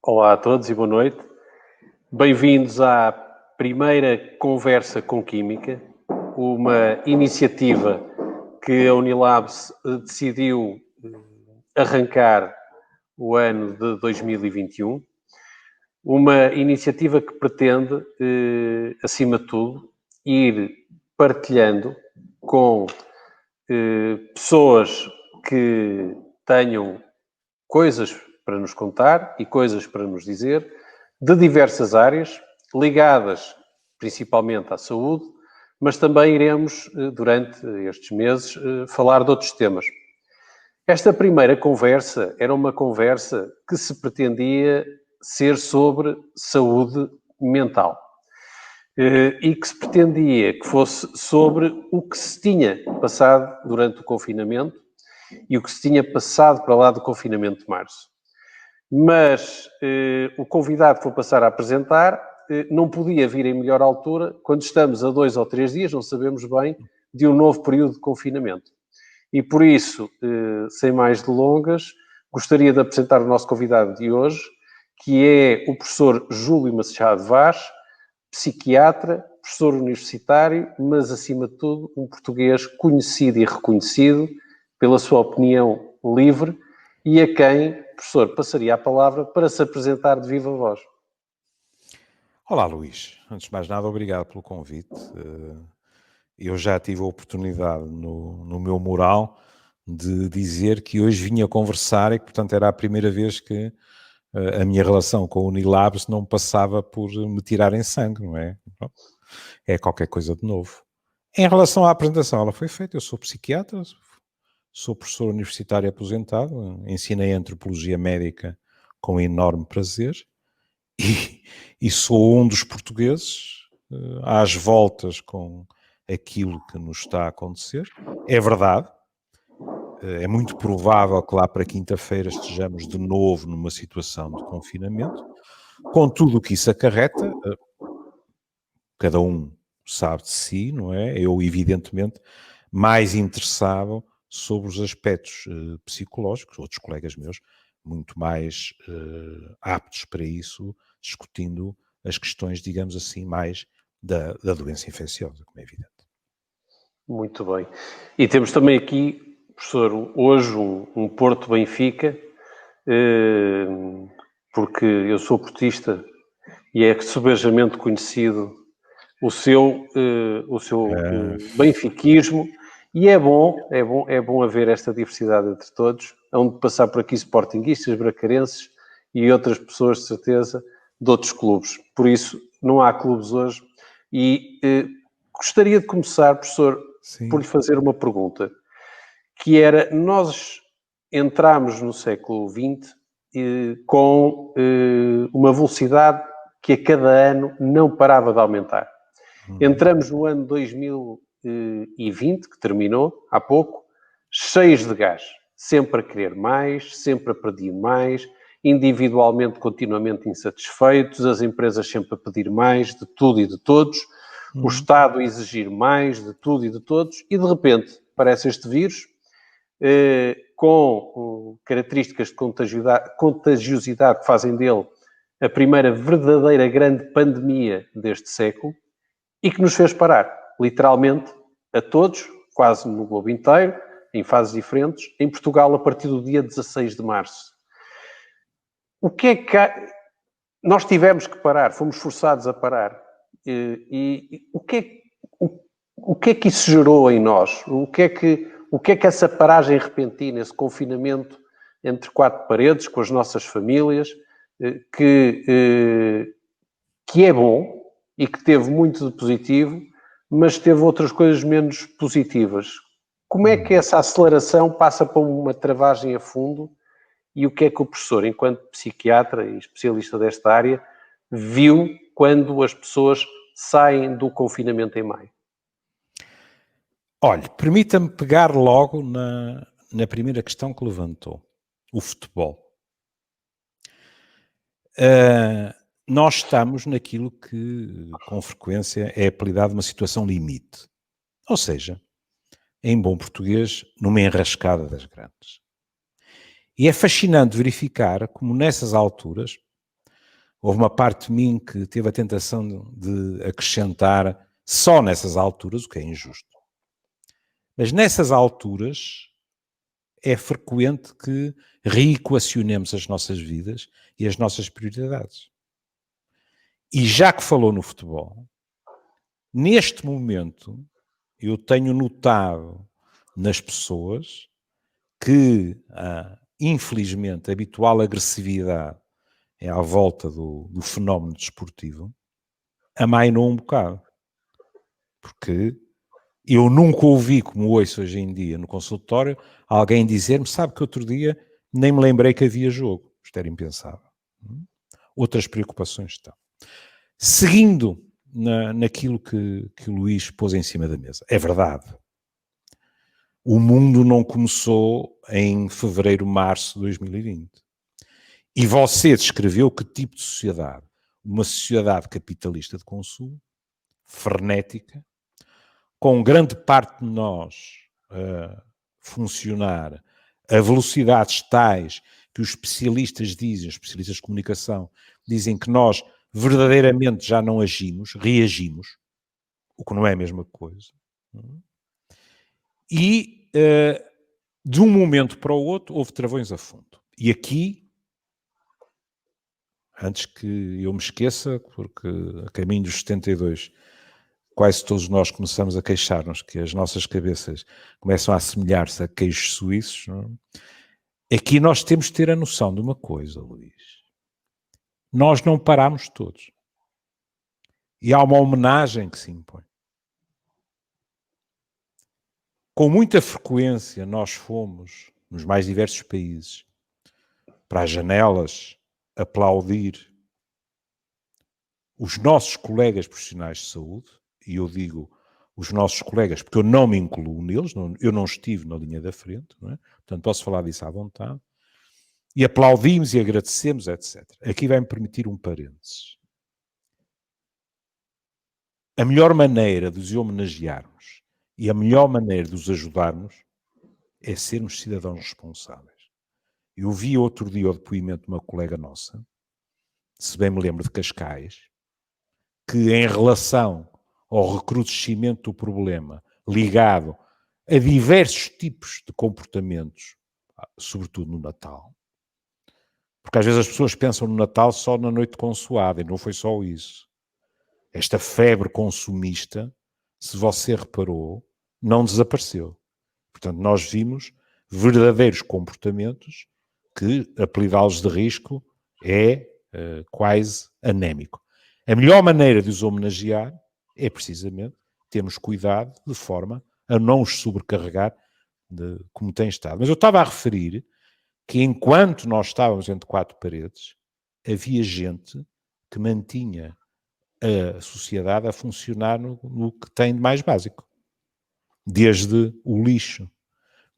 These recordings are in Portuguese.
Olá a todos e boa noite. Bem-vindos à primeira Conversa com Química, uma iniciativa que a Unilabs decidiu arrancar o ano de 2021. Uma iniciativa que pretende, acima de tudo, ir partilhando com pessoas que tenham coisas para nos contar e coisas para nos dizer, de diversas áreas, ligadas principalmente à saúde, mas também iremos, durante estes meses, falar de outros temas. Esta primeira conversa era uma conversa que se pretendia ser sobre saúde mental e que se pretendia que fosse sobre o que se tinha passado durante o confinamento e o que se tinha passado para lá do confinamento de março. Mas o convidado que vou passar a apresentar não podia vir em melhor altura quando estamos a 2 ou 3 dias, não sabemos bem, de um novo período de confinamento. E por isso, sem mais delongas, gostaria de apresentar o nosso convidado de hoje, que é o professor Júlio Machado Vaz, psiquiatra, professor universitário, mas acima de tudo um português conhecido e reconhecido pela sua opinião livre e a quem, professor, passaria a palavra para se apresentar de viva voz. Olá, Luís. Antes de mais nada, obrigado pelo convite. Eu já tive a oportunidade no meu mural de dizer que hoje vinha conversar e que, portanto, era a primeira vez que a minha relação com a Unilabs não passava por me tirarem sangue, não é? É qualquer coisa de novo. Em relação à apresentação, ela foi feita. Eu sou psiquiatra, sou professor universitário aposentado, ensinei antropologia médica com enorme prazer e sou um dos portugueses às voltas com aquilo que nos está a acontecer. É verdade, é muito provável que lá para quinta-feira estejamos de novo numa situação de confinamento, com tudo o que isso acarreta. Cada um sabe de si, não é? Eu, evidentemente, mais interessado sobre os aspectos psicológicos, outros colegas meus, muito mais aptos para isso, discutindo as questões, digamos assim, mais da doença infecciosa, como é evidente. Muito bem. E temos também aqui, professor, hoje um Porto Benfica, porque eu sou portista e é sobejamente conhecido o seu benfiquismo, e é bom haver esta diversidade entre todos, onde passar por aqui sportinguistas, bracarenses e outras pessoas, de certeza, de outros clubes. Por isso, não há clubes hoje. E gostaria de começar, professor, por lhe fazer uma pergunta, que era, nós entramos no século XX com uma velocidade que a cada ano não parava de aumentar. Entramos no ano 2020, que terminou há pouco, cheios de gás, sempre a querer mais, sempre a pedir mais, individualmente continuamente insatisfeitos, as empresas sempre a pedir mais de tudo e de todos, o Estado a exigir mais de tudo e de todos, e de repente aparece este vírus, com características de contagiosidade que fazem dele a primeira verdadeira grande pandemia deste século, e que nos fez parar, literalmente, a todos, quase no globo inteiro, em fases diferentes, em Portugal a partir do dia 16 de março. O que é que nós tivemos que parar, fomos forçados a parar, e o que é que isso gerou em nós? O que é que essa paragem repentina, esse confinamento entre quatro paredes, com as nossas famílias, que é bom e que teve muito de positivo, mas teve outras coisas menos positivas. Como é que essa aceleração passa para uma travagem a fundo, e o que é que o professor, enquanto psiquiatra e especialista desta área, viu quando as pessoas saem do confinamento em maio? Olha, permita-me pegar logo na primeira questão que levantou, o futebol. Nós estamos naquilo que, com frequência, é apelidado uma situação limite. Ou seja, em bom português, numa enrascada das grandes. E é fascinante verificar como nessas alturas houve uma parte de mim que teve a tentação de acrescentar só nessas alturas, o que é injusto. Mas nessas alturas é frequente que reequacionemos as nossas vidas e as nossas prioridades. E já que falou no futebol, neste momento eu tenho notado nas pessoas que infelizmente, a habitual agressividade é à volta do fenómeno desportivo, amainou um bocado. Porque eu nunca ouvi, como ouço hoje em dia no consultório, alguém dizer-me, sabe que outro dia nem me lembrei que havia jogo. Isto era impensável. Outras preocupações estão. Seguindo naquilo que o Luís pôs em cima da mesa. É verdade. O mundo não começou em fevereiro, março de 2020. E você descreveu que tipo de sociedade? Uma sociedade capitalista de consumo, frenética, com grande parte de nós a funcionar a velocidades tais que os especialistas dizem, os especialistas de comunicação, dizem que nós verdadeiramente já não agimos, reagimos, o que não é a mesma coisa. E de um momento para o outro houve travões a fundo. E aqui, antes que eu me esqueça, porque a caminho dos 72, quase todos nós começamos a queixar-nos que as nossas cabeças começam a assemelhar-se a queijos suíços. Não é? Aqui nós temos de ter a noção de uma coisa, Luís. Nós não paramos todos. E há uma homenagem que se impõe. Com muita frequência nós fomos, nos mais diversos países, para as janelas aplaudir os nossos colegas profissionais de saúde, e eu digo os nossos colegas porque eu não me incluo neles, eu não estive na linha da frente, não é? Portanto posso falar disso à vontade, e aplaudimos e agradecemos, etc. Aqui vai-me permitir um parênteses. A melhor maneira de os homenagearmos e a melhor maneira de os ajudarmos é sermos cidadãos responsáveis. Eu vi outro dia o depoimento de uma colega nossa, se bem me lembro, de Cascais, que em relação ao recrudescimento do problema ligado a diversos tipos de comportamentos, sobretudo no Natal, porque às vezes as pessoas pensam no Natal só na noite consoada, e não foi só isso. Esta febre consumista, se você reparou, não desapareceu. Portanto, nós vimos verdadeiros comportamentos que apelidá-los de risco é quase anémico. A melhor maneira de os homenagear é precisamente termos cuidado de forma a não os sobrecarregar como tem estado. Mas eu estava a referir que enquanto nós estávamos entre quatro paredes, havia gente que mantinha a sociedade a funcionar no que tem de mais básico. Desde o lixo,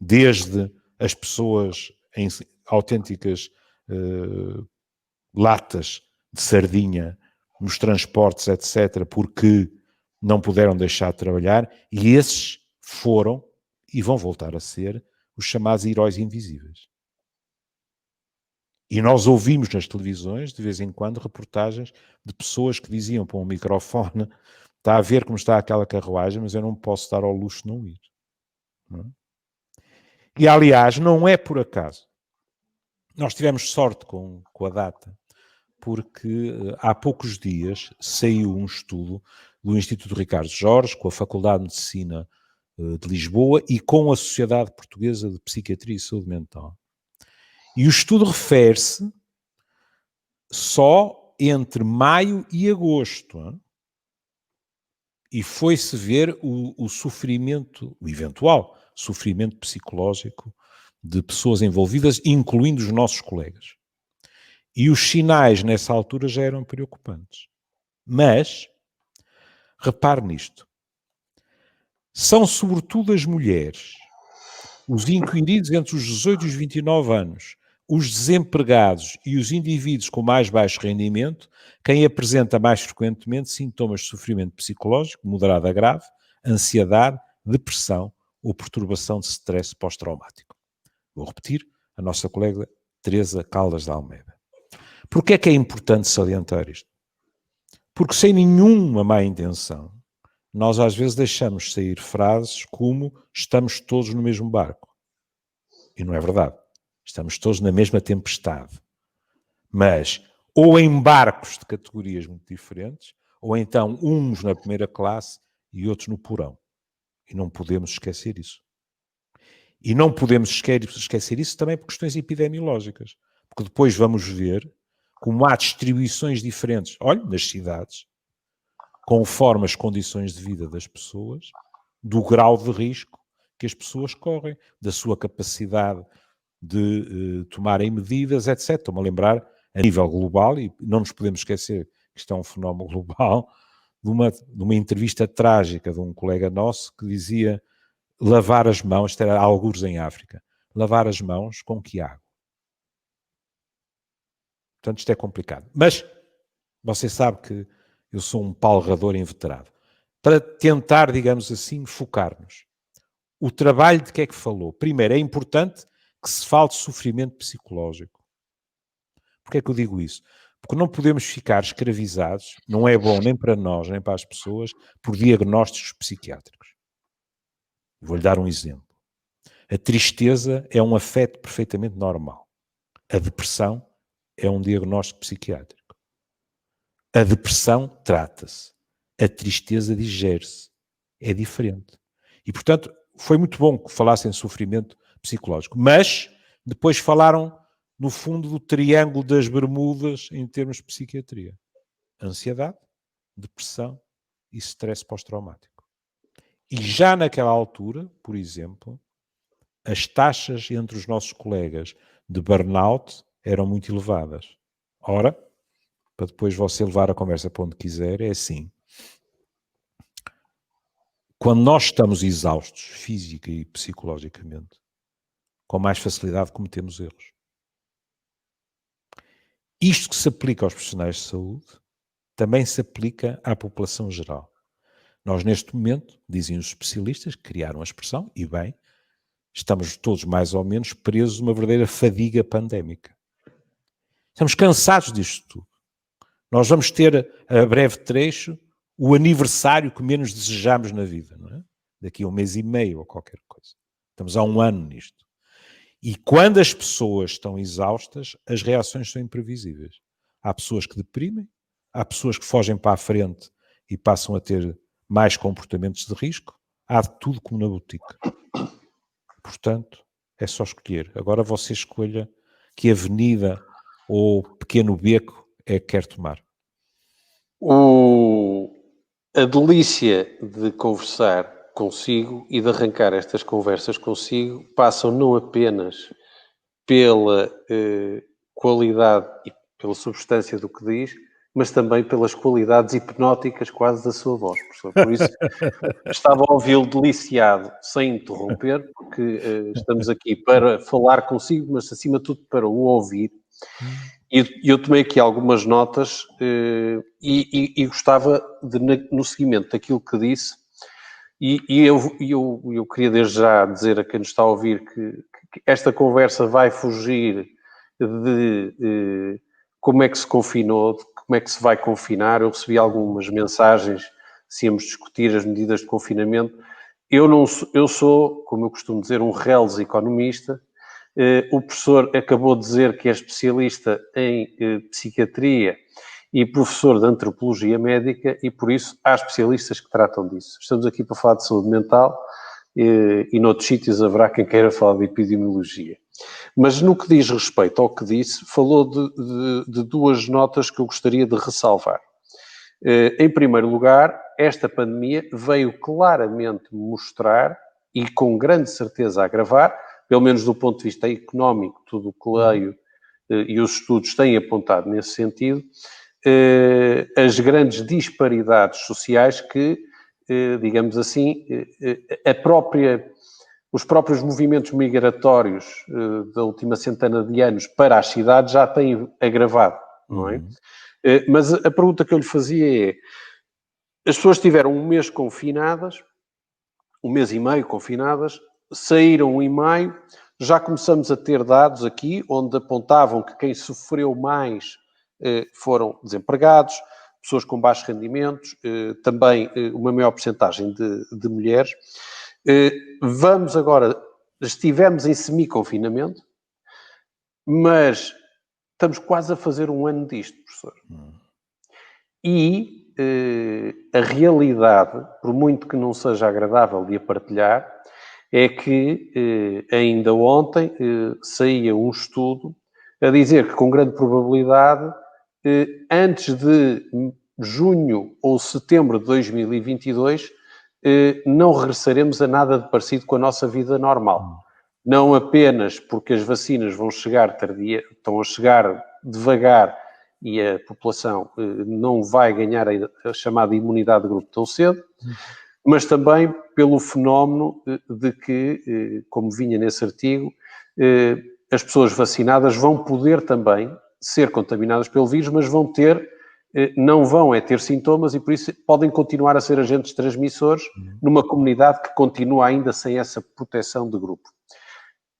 desde as pessoas em autênticas latas de sardinha nos transportes, etc., porque não puderam deixar de trabalhar, e esses foram e vão voltar a ser os chamados heróis invisíveis. E nós ouvimos nas televisões, de vez em quando, reportagens de pessoas que diziam para um microfone: está a ver como está aquela carruagem, mas eu não posso dar ao luxo de não ir. Não é? E, aliás, não é por acaso. Nós tivemos sorte com a data, porque há poucos dias saiu um estudo do Instituto Ricardo Jorge, com a Faculdade de Medicina de Lisboa e com a Sociedade Portuguesa de Psiquiatria e Saúde Mental. E o estudo refere-se só entre maio e agosto. Hein? E foi-se ver o sofrimento, o eventual sofrimento psicológico de pessoas envolvidas, incluindo os nossos colegas. E os sinais nessa altura já eram preocupantes. Mas, repare nisto, são sobretudo as mulheres, os inquiridos entre os 18 e os 29 anos, os desempregados e os indivíduos com mais baixo rendimento, quem apresenta mais frequentemente sintomas de sofrimento psicológico, moderado a grave, ansiedade, depressão ou perturbação de stress pós-traumático. Vou repetir, a nossa colega Teresa Caldas de Almeida. Porquê é que é importante salientar isto? Porque sem nenhuma má intenção, nós às vezes deixamos sair frases como estamos todos no mesmo barco. E não é verdade. Estamos todos na mesma tempestade. Mas ou em barcos de categorias muito diferentes, ou então uns na primeira classe e outros no porão. E não podemos esquecer isso. E não podemos esquecer isso também por questões epidemiológicas. Porque depois vamos ver como há distribuições diferentes, olha, nas cidades, conforme as condições de vida das pessoas, do grau de risco que as pessoas correm, da sua capacidade de tomarem medidas, etc. Estou-me a lembrar, a nível global, e não nos podemos esquecer que isto é um fenómeno global, de uma entrevista trágica de um colega nosso que dizia lavar as mãos, isto era algures em África, lavar as mãos com que água? Portanto, isto é complicado. Mas você sabe que eu sou um palrador inveterado. Para tentar, digamos assim, focar-nos. O trabalho de que é que falou? Primeiro, é importante que se fale de sofrimento psicológico. Porquê é que eu digo isso? Porque não podemos ficar escravizados, não é bom nem para nós, nem para as pessoas, por diagnósticos psiquiátricos. Vou-lhe dar um exemplo. A tristeza é um afeto perfeitamente normal. A depressão é um diagnóstico psiquiátrico. A depressão trata-se. A tristeza digere-se. É diferente. E, portanto, foi muito bom que falassem de sofrimento psicológico. Mas depois falaram, no fundo, do triângulo das Bermudas em termos de psiquiatria. Ansiedade, depressão e stress pós-traumático. E já naquela altura, por exemplo, as taxas entre os nossos colegas de burnout eram muito elevadas. Ora, para depois você levar a conversa para onde quiser, é assim. Quando nós estamos exaustos, física e psicologicamente, com mais facilidade cometemos erros. Isto que se aplica aos profissionais de saúde, também se aplica à população geral. Nós, neste momento, dizem os especialistas, que criaram a expressão, e bem, estamos todos mais ou menos presos numa verdadeira fadiga pandémica. Estamos cansados disto tudo. Nós vamos ter, a breve trecho, o aniversário que menos desejamos na vida, não é? Daqui a 1 mês e meio ou qualquer coisa. Estamos há 1 ano nisto. E quando as pessoas estão exaustas, as reações são imprevisíveis. Há pessoas que deprimem, há pessoas que fogem para a frente e passam a ter mais comportamentos de risco. Há de tudo como na boutique. Portanto, é só escolher. Agora você escolha que avenida ou pequeno beco é que quer tomar. A delícia de conversar consigo e de arrancar estas conversas consigo passam não apenas pela qualidade e pela substância do que diz, mas também pelas qualidades hipnóticas quase da sua voz, professor. Por isso, estava a ouvi-lo deliciado, sem interromper, porque estamos aqui para falar consigo, mas acima de tudo para o ouvir. E eu tomei aqui algumas notas e gostava de, no seguimento daquilo que disse, eu queria desde já dizer a quem nos está a ouvir que esta conversa vai fugir de como é que se confinou, de como é que se vai confinar. Eu recebi algumas mensagens se íamos discutir as medidas de confinamento. Eu sou, como eu costumo dizer, um reles economista. O professor acabou de dizer que é especialista em psiquiatria e professor de antropologia médica e, por isso, há especialistas que tratam disso. Estamos aqui para falar de saúde mental e noutros sítios haverá quem queira falar de epidemiologia. Mas no que diz respeito ao que disse, falou de duas notas que eu gostaria de ressalvar. Em primeiro lugar, esta pandemia veio claramente mostrar e com grande certeza agravar, pelo menos do ponto de vista económico, tudo o que leio e os estudos têm apontado nesse sentido, as grandes disparidades sociais que, digamos assim, os próprios movimentos migratórios da última centena de anos para as cidades já têm agravado, não é? Mas a pergunta que eu lhe fazia é, as pessoas tiveram 1 mês confinadas, 1 mês e meio confinadas, saíram em maio, já começamos a ter dados aqui onde apontavam que quem sofreu mais foram desempregados, pessoas com baixos rendimentos, também uma maior percentagem de mulheres. Vamos agora, estivemos em semi-confinamento, mas estamos quase a fazer um ano disto, professor. E a realidade, por muito que não seja agradável de a partilhar, é que ainda ontem saía um estudo a dizer que, com grande probabilidade, antes de junho ou setembro de 2022, não regressaremos a nada de parecido com a nossa vida normal. Não apenas porque as vacinas vão chegar estão a chegar devagar e a população não vai ganhar a chamada imunidade de grupo tão cedo, mas também pelo fenómeno de que, como vinha nesse artigo, as pessoas vacinadas vão poder também ser contaminadas pelo vírus, mas não vão ter sintomas e por isso podem continuar a ser agentes transmissores numa comunidade que continua ainda sem essa proteção de grupo.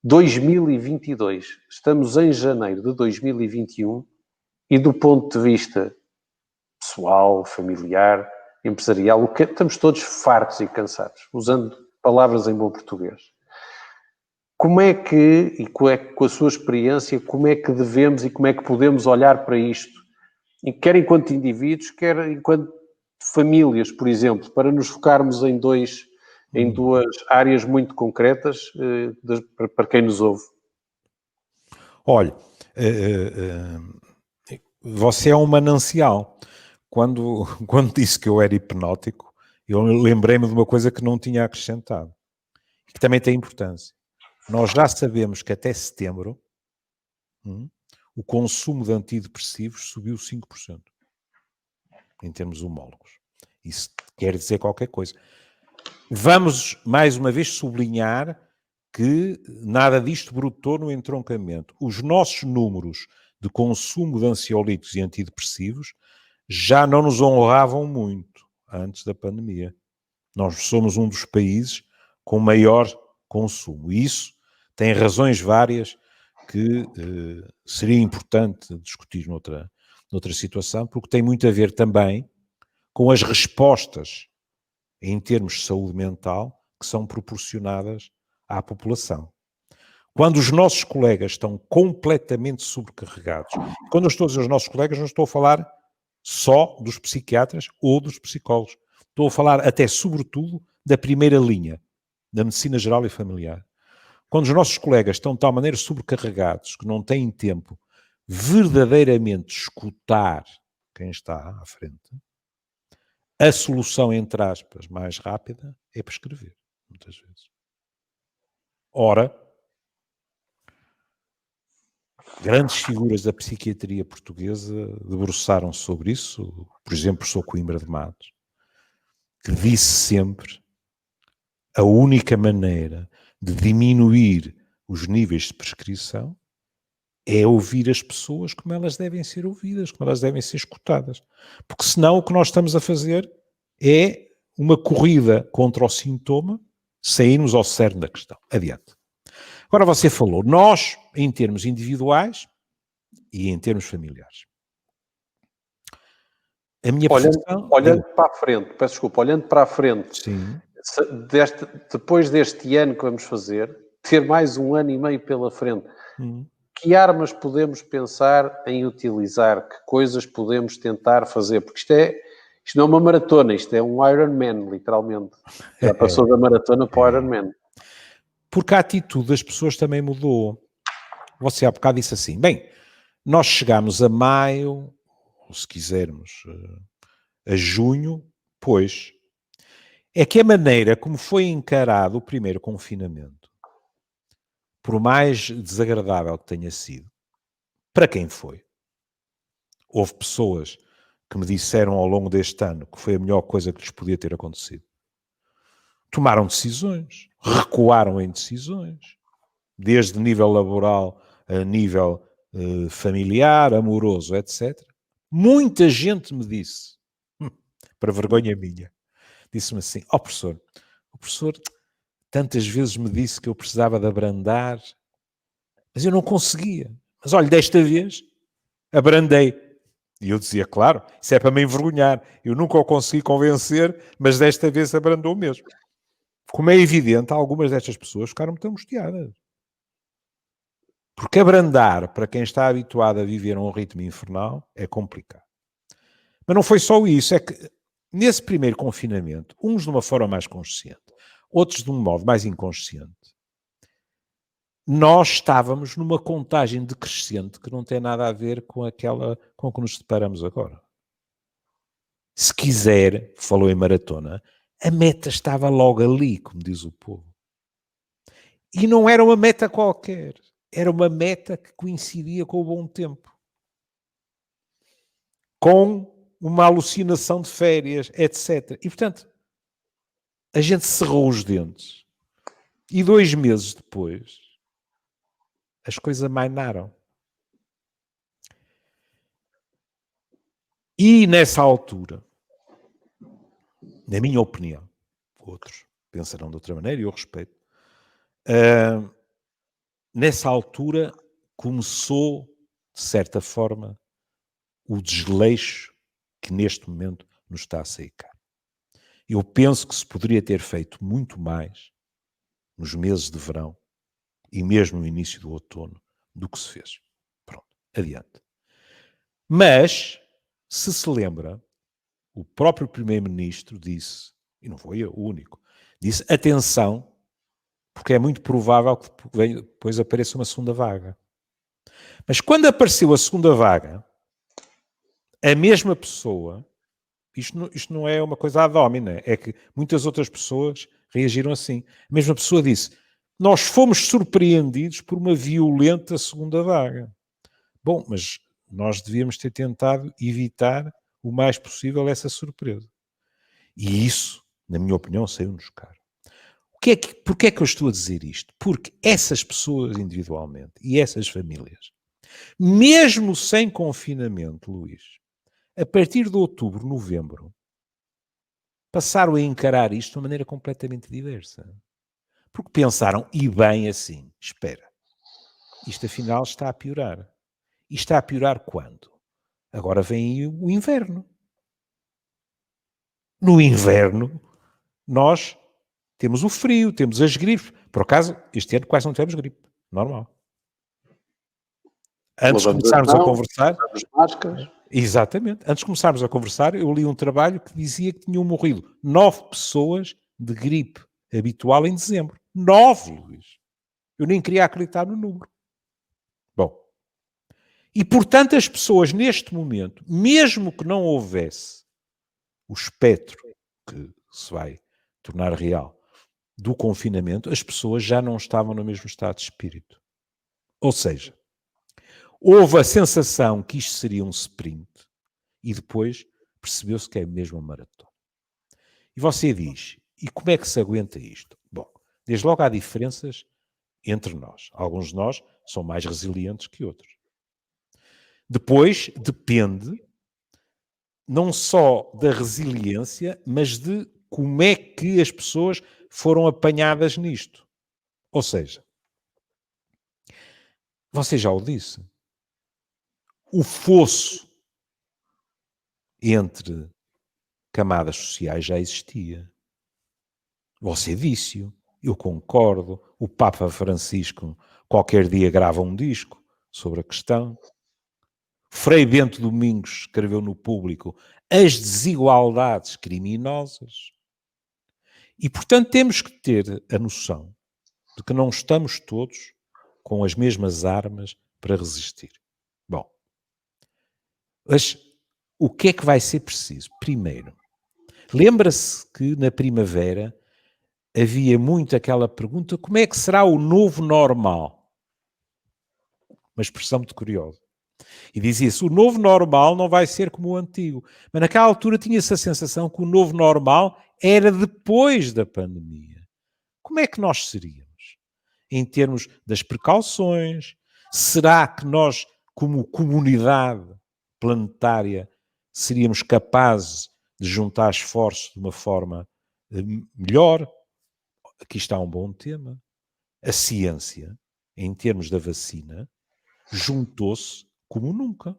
2022, estamos em janeiro de 2021 e do ponto de vista pessoal, familiar, empresarial, estamos todos fartos e cansados, usando palavras em bom português. Como é que, e com a sua experiência, como é que devemos e como é que podemos olhar para isto, quer enquanto indivíduos, quer enquanto famílias, por exemplo, para nos focarmos em duas áreas muito concretas para quem nos ouve? Olha, você é um manancial. Quando disse que eu era hipnótico, eu lembrei-me de uma coisa que não tinha acrescentado, que também tem importância. Nós já sabemos que até setembro o consumo de antidepressivos subiu 5%, em termos homólogos. Isso quer dizer qualquer coisa. Vamos, mais uma vez, sublinhar que nada disto brotou no entroncamento. Os nossos números de consumo de ansiolíticos e antidepressivos já não nos honravam muito antes da pandemia. Nós somos um dos países com maior consumo. E isso tem razões várias que seria importante discutir noutra situação, porque tem muito a ver também com as respostas em termos de saúde mental que são proporcionadas à população. Quando os nossos colegas estão completamente sobrecarregados, quando eu estou a dizer os nossos colegas, não estou a falar só dos psiquiatras ou dos psicólogos. Estou a falar até, sobretudo, da primeira linha, da medicina geral e familiar. Quando os nossos colegas estão de tal maneira sobrecarregados que não têm tempo verdadeiramente de escutar quem está à frente, a solução, entre aspas, mais rápida é prescrever, muitas vezes. Ora, grandes figuras da psiquiatria portuguesa debruçaram-se sobre isso, por exemplo, o professor Coimbra de Matos, que disse sempre a única maneira de diminuir os níveis de prescrição é ouvir as pessoas como elas devem ser ouvidas, como elas devem ser escutadas. Porque senão o que nós estamos a fazer é uma corrida contra o sintoma, saímos ao cerne da questão. Adiante. Agora você falou, nós, em termos individuais e em termos familiares. A minha percepção... Olhando para a frente, peço desculpa, olhando para a frente, sim. Depois deste ano que vamos fazer, ter mais um ano e meio pela frente, que armas podemos pensar em utilizar? Que coisas podemos tentar fazer? Porque isto não é uma maratona, isto é um Ironman, literalmente. Já passou da maratona para o Ironman. Porque a atitude das pessoas também mudou. Você há bocado disse assim, bem, nós chegámos a maio, ou se quisermos, a junho, pois, é que a maneira como foi encarado o primeiro confinamento, por mais desagradável que tenha sido, para quem foi? Houve pessoas que me disseram ao longo deste ano que foi a melhor coisa que lhes podia ter acontecido. Tomaram decisões, recuaram em decisões, desde nível laboral a nível familiar, amoroso, etc. Muita gente me disse, para vergonha minha, disse-me assim, professor, o professor tantas vezes me disse que eu precisava de abrandar, mas eu não conseguia. Mas olha, desta vez, abrandei. E eu dizia, claro, isso é para me envergonhar. Eu nunca o consegui convencer, mas desta vez abrandou mesmo. Como é evidente, algumas destas pessoas ficaram muito angustiadas. Porque abrandar, para quem está habituado a viver a um ritmo infernal, é complicado. Mas não foi só isso, é que nesse primeiro confinamento, uns de uma forma mais consciente, outros de um modo mais inconsciente, nós estávamos numa contagem decrescente que não tem nada a ver com aquela com que nos deparamos agora. Se quiser, falou em maratona, a meta estava logo ali, como diz o povo. E não era uma meta qualquer. Era uma meta que coincidia com o bom tempo. Com uma alucinação de férias, etc. E, portanto, a gente cerrou os dentes. E 2 meses depois, as coisas amainaram. E nessa altura, na minha opinião, outros pensarão de outra maneira e eu respeito, nessa altura começou, de certa forma, o desleixo que neste momento nos está a sair cá. Eu penso que se poderia ter feito muito mais nos meses de verão e mesmo no início do outono do que se fez. Pronto, adiante. Mas, se lembra, o próprio Primeiro-Ministro disse, e não foi eu o único, disse, atenção, porque é muito provável que depois apareça uma segunda vaga. Mas quando apareceu a segunda vaga, a mesma pessoa, isto não é uma coisa ad hominem, é que muitas outras pessoas reagiram assim. A mesma pessoa disse, nós fomos surpreendidos por uma violenta segunda vaga. Bom, mas nós devíamos ter tentado evitar o mais possível essa surpresa. E isso, na minha opinião, saiu-nos caro. Porquê é que eu estou a dizer isto? Porque essas pessoas individualmente e essas famílias, mesmo sem confinamento, Luís, a partir de outubro, novembro, passaram a encarar isto de uma maneira completamente diversa. Porque pensaram, e bem assim, espera, isto afinal está a piorar. E está a piorar quando? Agora vem aí o inverno. No inverno, nós temos o frio, temos as gripes. Por acaso, este ano quase não tivemos gripe. Normal. Antes de começarmos a conversar... máscaras. Exatamente. Antes de começarmos a conversar, eu li um trabalho que dizia que tinham morrido 9 pessoas de gripe habitual em dezembro. 9, Luís. Eu nem queria acreditar no número. Bom. E, portanto, as pessoas, neste momento, mesmo que não houvesse o espectro que se vai tornar real do confinamento, as pessoas já não estavam no mesmo estado de espírito. Ou seja, houve a sensação que isto seria um sprint e depois percebeu-se que é mesmo uma maratona. E você diz, e como é que se aguenta isto? Bom, desde logo há diferenças entre nós. Alguns de nós são mais resilientes que outros. Depois depende não só da resiliência, mas de como é que as pessoas foram apanhadas nisto. Ou seja, você já o disse, o fosso entre camadas sociais já existia. Você disse-o, eu concordo. O Papa Francisco qualquer dia grava um disco sobre a questão. Frei Bento Domingos escreveu no Público as desigualdades criminosas. E, portanto, temos que ter a noção de que não estamos todos com as mesmas armas para resistir. Bom, mas o que é que vai ser preciso? Primeiro, lembra-se que na primavera havia muito aquela pergunta, como é que será o novo normal? Uma expressão muito curiosa. E dizia-se, o novo normal não vai ser como o antigo. Mas naquela altura tinha-se a sensação que o novo normal era depois da pandemia. Como é que nós seríamos? Em termos das precauções, será que nós, como comunidade planetária, seríamos capazes de juntar esforços de uma forma melhor? Aqui está um bom tema. A ciência, em termos da vacina, juntou-se como nunca.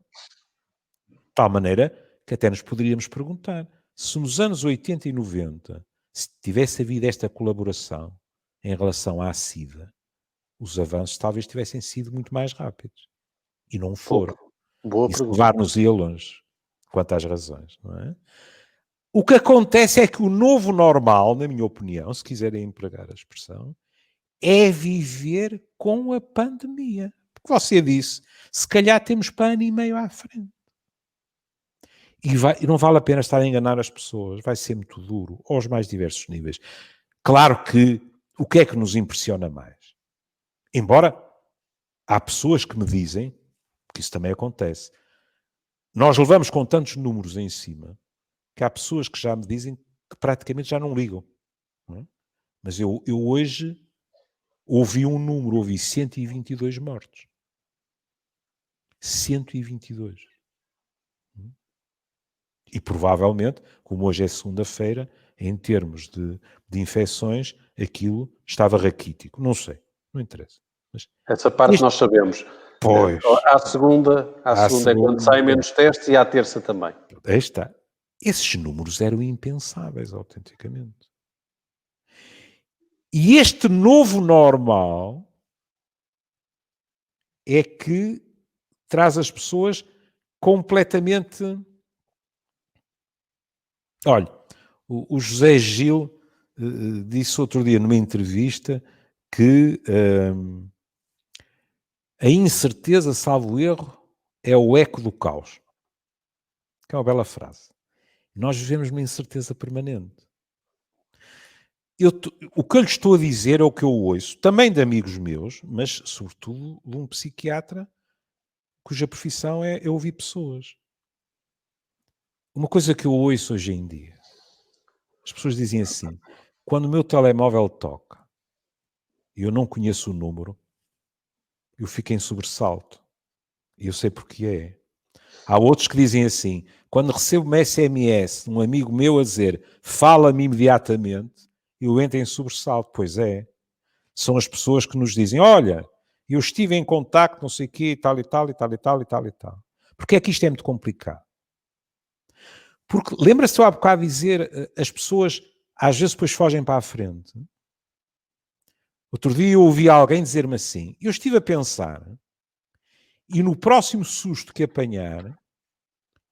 tal maneira que até nos poderíamos perguntar se nos anos 80 e 90 se tivesse havido esta colaboração em relação à SIDA, os avanços talvez tivessem sido muito mais rápidos. E não foram. Boa Isso pergunta. levar-nos-ia longe, quanto às razões, não é? O que acontece é que o novo normal, na minha opinião, se quiserem empregar a expressão, é viver com a pandemia. Porque você disse, se calhar temos para ano e meio à frente. E não vale a pena estar a enganar as pessoas, vai ser muito duro, aos mais diversos níveis. Claro que, o que é que nos impressiona mais? Embora há pessoas que me dizem, que isso também acontece, nós levamos com tantos números em cima, que há pessoas que já me dizem que praticamente já não ligam. Não é? Mas eu hoje ouvi um número, ouvi 122 mortos. 122. E provavelmente, como hoje é segunda-feira, em termos de infecções, aquilo estava raquítico. Não sei, não interessa. Mas Essa parte nós sabemos. Pois. À segunda é quando saem menos testes e à terça também. Aí está. Esses números eram impensáveis, autenticamente. E este novo normal é que traz as pessoas completamente... Olha, o José Gil disse outro dia numa entrevista que a incerteza, salvo erro, é o eco do caos. Que é uma bela frase. Nós vivemos uma incerteza permanente. O que eu lhe estou a dizer é o que eu ouço, também de amigos meus, mas sobretudo de um psiquiatra cuja profissão é ouvir pessoas. Uma coisa que eu ouço hoje em dia, as pessoas dizem assim, quando o meu telemóvel toca e eu não conheço o número, eu fico em sobressalto. E eu sei porque é. Há outros que dizem assim, quando recebo uma SMS de um amigo meu a dizer fala-me imediatamente, eu entro em sobressalto. Pois é. São as pessoas que nos dizem, olha, eu estive em contacto, não sei o quê, e tal, e tal, e tal, e tal, e tal, e tal. Porque é que isto é muito complicado? Porque, lembra-se eu há bocado dizer, as pessoas às vezes depois fogem para a frente. Outro dia eu ouvi alguém dizer-me assim, eu estive a pensar, e no próximo susto que apanhar,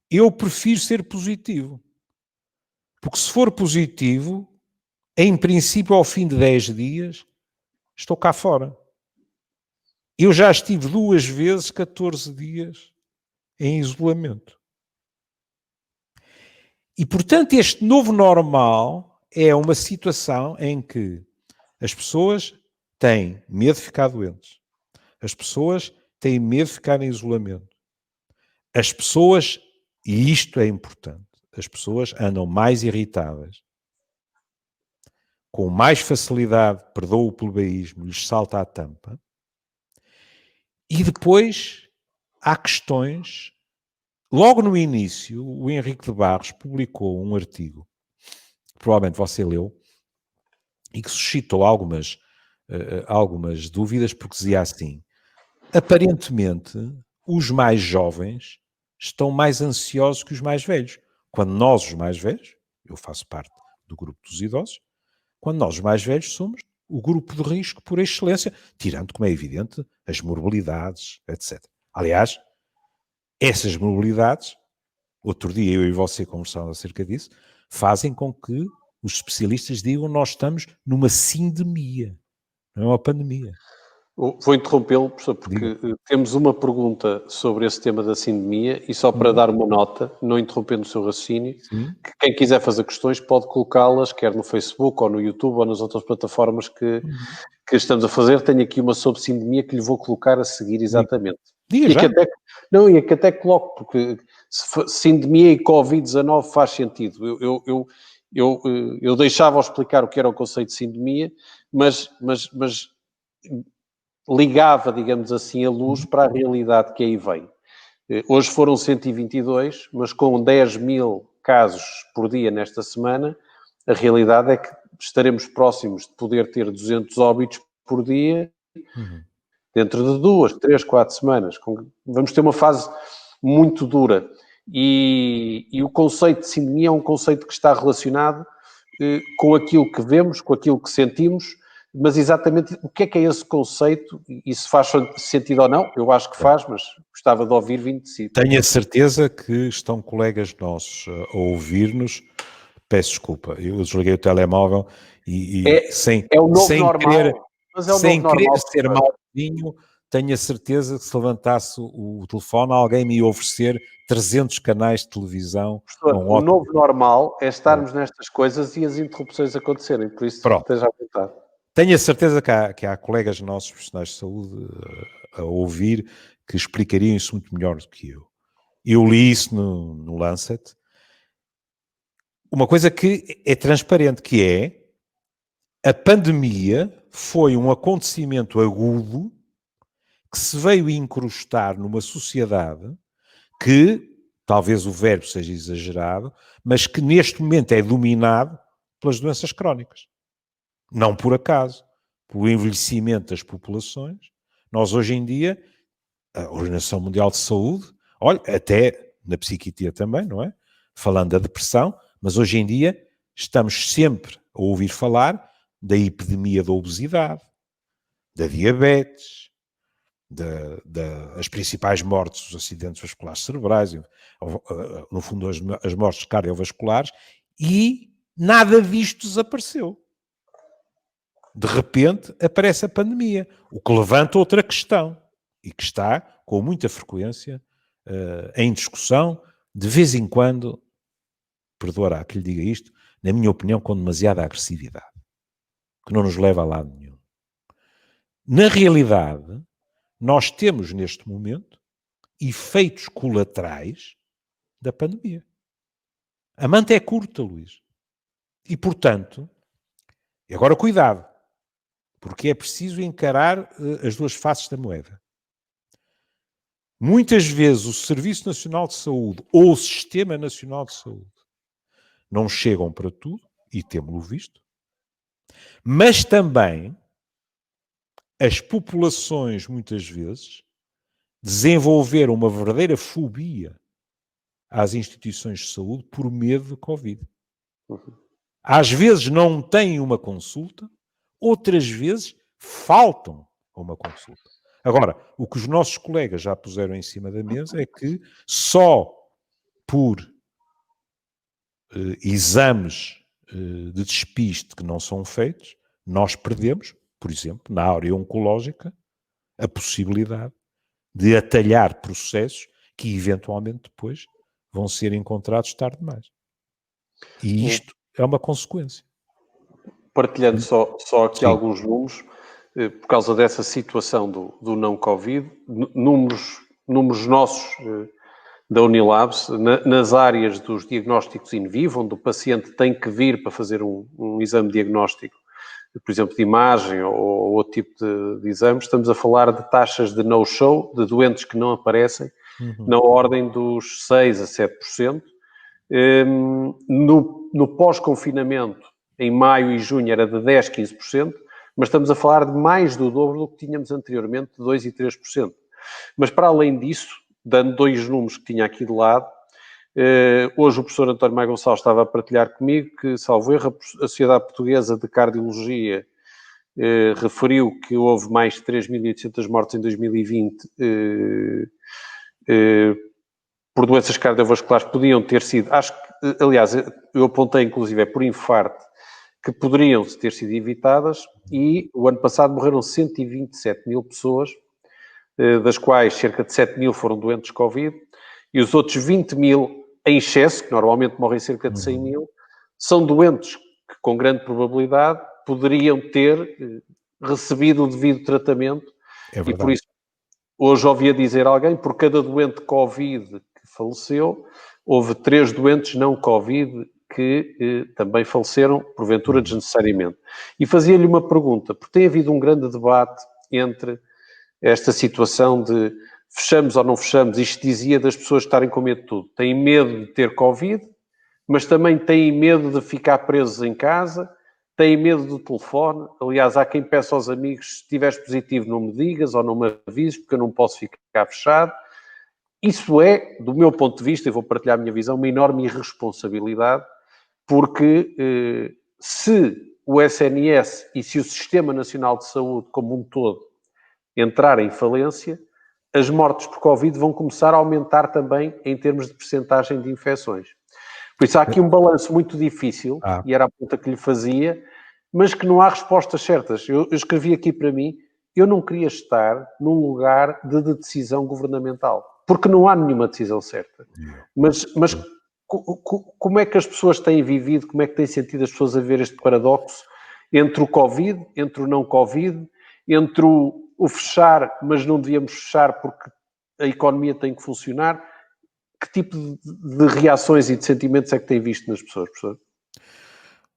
eu prefiro ser positivo. Porque se for positivo, em princípio, ao fim de 10 dias, estou cá fora. Eu já estive 2 vezes 14 dias em isolamento. E, portanto, este novo normal é uma situação em que as pessoas têm medo de ficar doentes. As pessoas têm medo de ficar em isolamento. As pessoas, e isto é importante, as pessoas andam mais irritadas, com mais facilidade, perdoa o plebeísmo, lhes salta a tampa. E depois há questões. Logo no início, o Henrique de Barros publicou um artigo, que provavelmente você leu, e que suscitou algumas dúvidas, porque dizia assim, aparentemente, os mais jovens estão mais ansiosos que os mais velhos. Quando nós, os mais velhos, eu faço parte do grupo dos idosos, quando nós, os mais velhos, somos o grupo de risco por excelência, tirando, como é evidente, as morbilidades, etc. Aliás, essas morbilidades, outro dia eu e você conversávamos acerca disso, fazem com que os especialistas digam que nós estamos numa sindemia, não é uma pandemia. Vou interrompê-lo, professor, porque temos uma pergunta sobre esse tema da sindemia e só para dar uma nota, não interrompendo o seu raciocínio, que quem quiser fazer questões pode colocá-las, quer no Facebook ou no YouTube ou nas outras plataformas que estamos a fazer. Tenho aqui uma sobre sindemia que lhe vou colocar a seguir exatamente. Diga já. E que até coloco, porque sindemia e Covid-19 faz sentido. Eu deixava-o explicar o que era o conceito de sindemia, mas ligava, digamos assim, a luz para a realidade que aí vem. Hoje foram 122, mas com 10 mil casos por dia nesta semana, a realidade é que estaremos próximos de poder ter 200 óbitos por dia dentro de 2, 3, 4 semanas. Vamos ter uma fase muito dura. E o conceito de sindemia é um conceito que está relacionado com aquilo que vemos, com aquilo que sentimos, mas exatamente o que é esse conceito e se faz sentido ou não, eu acho que faz, mas gostava de ouvir vindo de si. Tenho a certeza que estão colegas nossos a ouvir-nos. Peço desculpa, eu desliguei o telemóvel sem o novo normal, querer, mas é o novo normal, ser malzinho, tenho a certeza que se levantasse o telefone, alguém me ia oferecer 300 canais de televisão. Professor, o novo normal é estarmos nestas coisas e as interrupções acontecerem, por isso esteja à vontade. Tenho a certeza que há colegas nossos, profissionais de saúde, a ouvir, que explicariam isso muito melhor do que eu. Eu li isso no Lancet. Uma coisa que é transparente, que é a pandemia foi um acontecimento agudo que se veio incrustar numa sociedade que, talvez o verbo seja exagerado, mas que neste momento é dominado pelas doenças crónicas. Não por acaso, pelo envelhecimento das populações. Nós hoje em dia, a Organização Mundial de Saúde, olha, até na psiquiatria também, não é? Falando da depressão, mas hoje em dia estamos sempre a ouvir falar da epidemia da obesidade, da diabetes, as principais mortes dos acidentes vasculares cerebrais, no fundo as mortes cardiovasculares, e nada disto desapareceu. De repente aparece a pandemia, o que levanta outra questão, e que está com muita frequência em discussão, de vez em quando, perdoará que lhe diga isto, na minha opinião, com demasiada agressividade, que não nos leva a lado nenhum. Na realidade, nós temos neste momento efeitos colaterais da pandemia. A manta é curta, Luís. E, portanto, agora cuidado, porque é preciso encarar as duas faces da moeda. Muitas vezes o Serviço Nacional de Saúde ou o Sistema Nacional de Saúde não chegam para tudo, e temos-lo visto, mas também as populações, muitas vezes, desenvolveram uma verdadeira fobia às instituições de saúde por medo de Covid. Às vezes não têm uma consulta, outras vezes faltam a uma consulta. Agora, o que os nossos colegas já puseram em cima da mesa é que só por exames de despiste que não são feitos, nós perdemos, por exemplo, na área oncológica, a possibilidade de atalhar processos que eventualmente depois vão ser encontrados tarde demais. E isto é uma consequência. Partilhando só aqui alguns números, por causa dessa situação do não-Covid, números nossos da Unilabs, nas áreas dos diagnósticos in vivo, onde o paciente tem que vir para fazer um exame diagnóstico, por exemplo, de imagem ou outro tipo de exames, estamos a falar de taxas de no-show, de doentes que não aparecem, na ordem dos 6% a 7%. No pós-confinamento, em maio e junho, era de 10%, 15%, mas estamos a falar de mais do dobro do que tínhamos anteriormente, de 2% e 3%. Mas, para além disso, dando dois números que tinha aqui de lado, hoje o professor António Maia Gonçalves estava a partilhar comigo que, salvo erro, a Sociedade Portuguesa de Cardiologia referiu que houve mais de 3.800 mortes em 2020 por doenças cardiovasculares, podiam ter sido, acho que, aliás, eu apontei inclusive por infarto, que poderiam ter sido evitadas, e o ano passado morreram 127 mil pessoas, das quais cerca de 7 mil foram doentes de Covid, e os outros 20 mil em excesso, que normalmente morrem cerca de 100 mil, são doentes que, com grande probabilidade, poderiam ter recebido o devido tratamento. É verdade. E por isso, hoje ouvi dizer alguém, por cada doente Covid que faleceu, houve 3 doentes não Covid que também faleceram, porventura desnecessariamente. E fazia-lhe uma pergunta, porque tem havido um grande debate entre esta situação de fechamos ou não fechamos. Isto dizia das pessoas estarem com medo de tudo. Têm medo de ter Covid, mas também têm medo de ficar presos em casa, têm medo do telefone. Aliás, há quem peça aos amigos, se estiveres positivo não me digas ou não me avises, porque eu não posso ficar fechado. Isso é, do meu ponto de vista, e vou partilhar a minha visão, uma enorme irresponsabilidade, porque se o SNS e se o Sistema Nacional de Saúde como um todo entrar em falência, as mortes por Covid vão começar a aumentar também em termos de percentagem de infecções. Por isso há aqui um balanço muito difícil, e era a pergunta que lhe fazia, mas que não há respostas certas. Eu escrevi aqui para mim, eu não queria estar num lugar de decisão governamental, porque não há nenhuma decisão certa. Mas como é que as pessoas têm vivido, como é que têm sentido as pessoas a ver este paradoxo entre o Covid, entre o não Covid, entre o fechar, mas não devíamos fechar porque a economia tem que funcionar? Que tipo de reações e de sentimentos é que tem visto nas pessoas, professor?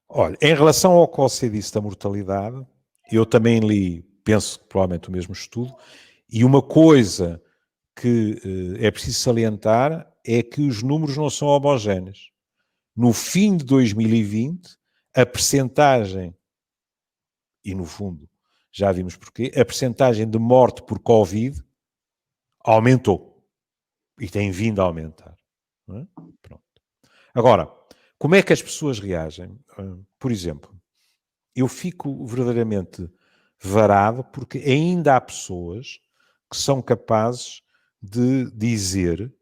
Olha, em relação ao que você disse da mortalidade, eu também li, penso que provavelmente o mesmo estudo, e uma coisa que é preciso salientar é que os números não são homogéneos. No fim de 2020, a percentagem, e no fundo já vimos porquê, a percentagem de morte por Covid aumentou. E tem vindo a aumentar. Não é? Pronto. Agora, como é que as pessoas reagem? Por exemplo, eu fico verdadeiramente varado porque ainda há pessoas que são capazes de dizer,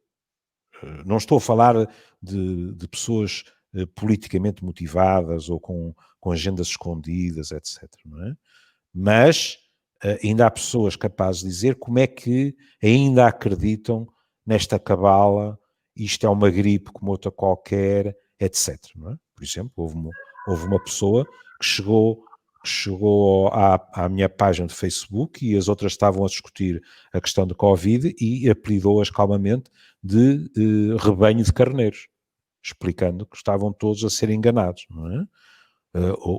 não estou a falar de pessoas politicamente motivadas ou com agendas escondidas, etc. Não é? Mas ainda há pessoas capazes de dizer como é que ainda acreditam nesta cabala, isto é uma gripe como outra qualquer, etc. Não é? Por exemplo, houve uma pessoa que chegou à minha página de Facebook e as outras estavam a discutir a questão de Covid e apelidou-as calmamente de rebanho de carneiros, explicando que estavam todos a ser enganados. Não é?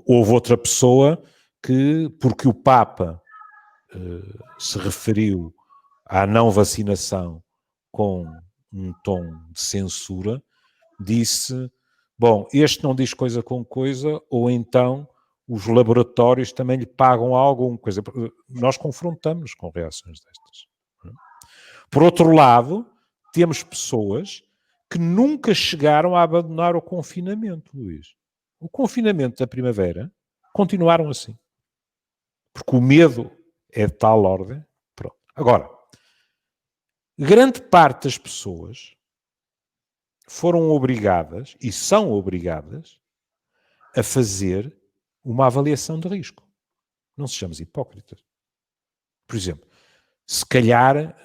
Houve outra pessoa que, porque o Papa se referiu à não vacinação com um tom de censura, disse, bom, este não diz coisa com coisa, ou então os laboratórios também lhe pagam alguma coisa. Nós confrontamos com reações destas. Por outro lado, temos pessoas que nunca chegaram a abandonar o confinamento, Luís. O confinamento da primavera continuaram assim. Porque o medo é de tal ordem. Pronto. Agora, grande parte das pessoas foram obrigadas, e são obrigadas, a fazer uma avaliação de risco. Não sejamos hipócritas. Por exemplo, se calhar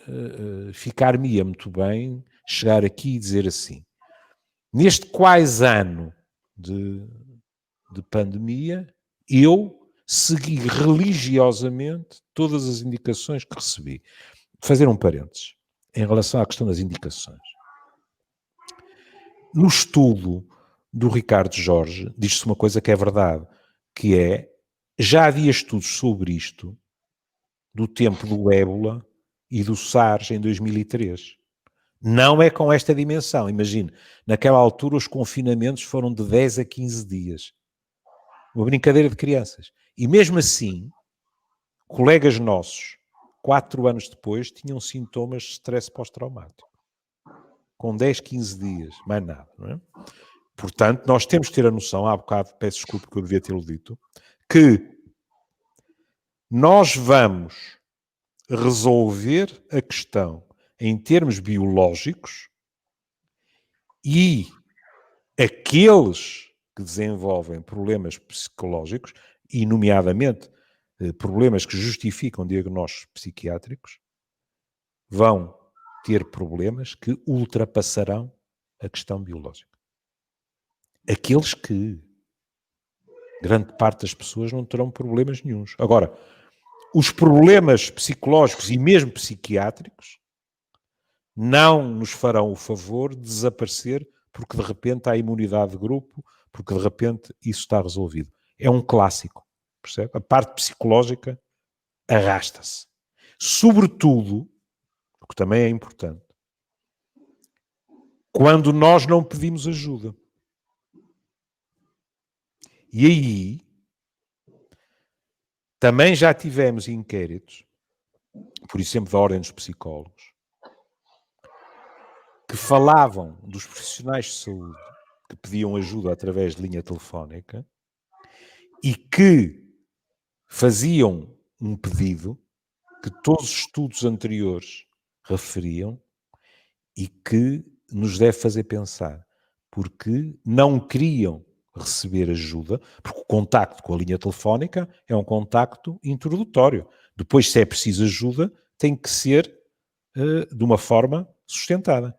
ficar-me-ia muito bem chegar aqui e dizer assim, neste quase ano de pandemia, eu segui religiosamente todas as indicações que recebi. Fazer um parênteses em relação à questão das indicações. No estudo do Ricardo Jorge, diz-se uma coisa que é verdade, que é, já havia estudos sobre isto do tempo do ébola e do SARS em 2003. Não é com esta dimensão. Imagine, naquela altura os confinamentos foram de 10 a 15 dias. Uma brincadeira de crianças. E mesmo assim, colegas nossos, 4 anos depois, tinham sintomas de stress pós-traumático. Com 10, 15 dias, mais nada, não é? Portanto, nós temos que ter a noção, há bocado, peço desculpa que eu devia tê-lo dito, que nós vamos resolver a questão em termos biológicos e aqueles que desenvolvem problemas psicológicos, e nomeadamente problemas que justificam diagnósticos psiquiátricos, vão ter problemas que ultrapassarão a questão biológica. Aqueles que, grande parte das pessoas não terão problemas nenhuns. Agora, os problemas psicológicos e mesmo psiquiátricos não nos farão o favor de desaparecer porque de repente há imunidade de grupo, porque de repente isso está resolvido. É um clássico, percebe? A parte psicológica arrasta-se. Sobretudo, o que também é importante, quando nós não pedimos ajuda. E aí, também já tivemos inquéritos, por exemplo, da Ordem dos Psicólogos, que falavam dos profissionais de saúde que pediam ajuda através de linha telefónica e que faziam um pedido que todos os estudos anteriores referiam e que nos deve fazer pensar, porque não queriam receber ajuda, porque o contacto com a linha telefónica é um contacto introdutório. Depois, se é preciso ajuda, tem que ser de uma forma sustentada.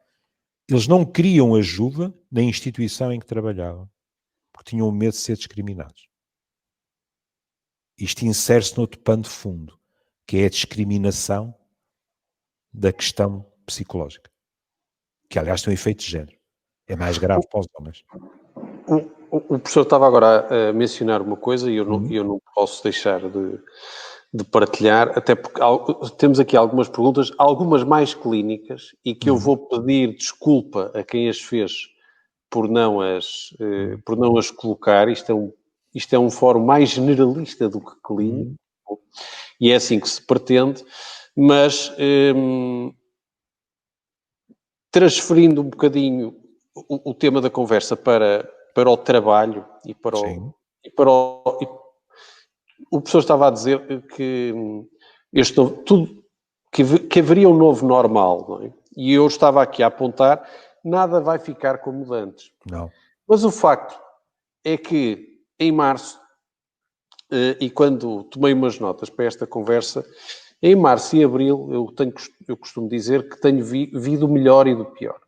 Eles não queriam ajuda na instituição em que trabalhavam, porque tinham medo de ser discriminados. Isto insere-se noutro pano de fundo, que é a discriminação da questão psicológica, que aliás tem um efeito de género. É mais grave para os homens. O professor estava agora a mencionar uma coisa e eu não posso deixar de partilhar, até porque temos aqui algumas perguntas, algumas mais clínicas, e que eu vou pedir desculpa a quem as fez por não as colocar. Isto é um fórum mais generalista do que clínico, e é assim que se pretende, mas transferindo um bocadinho o tema da conversa para o trabalho e para o professor estava a dizer que que haveria um novo normal, não é? E eu estava aqui a apontar, nada vai ficar como antes. Não. Mas o facto é que em março, e quando tomei umas notas para esta conversa, em março e abril eu costumo dizer que tenho vi do melhor e do pior.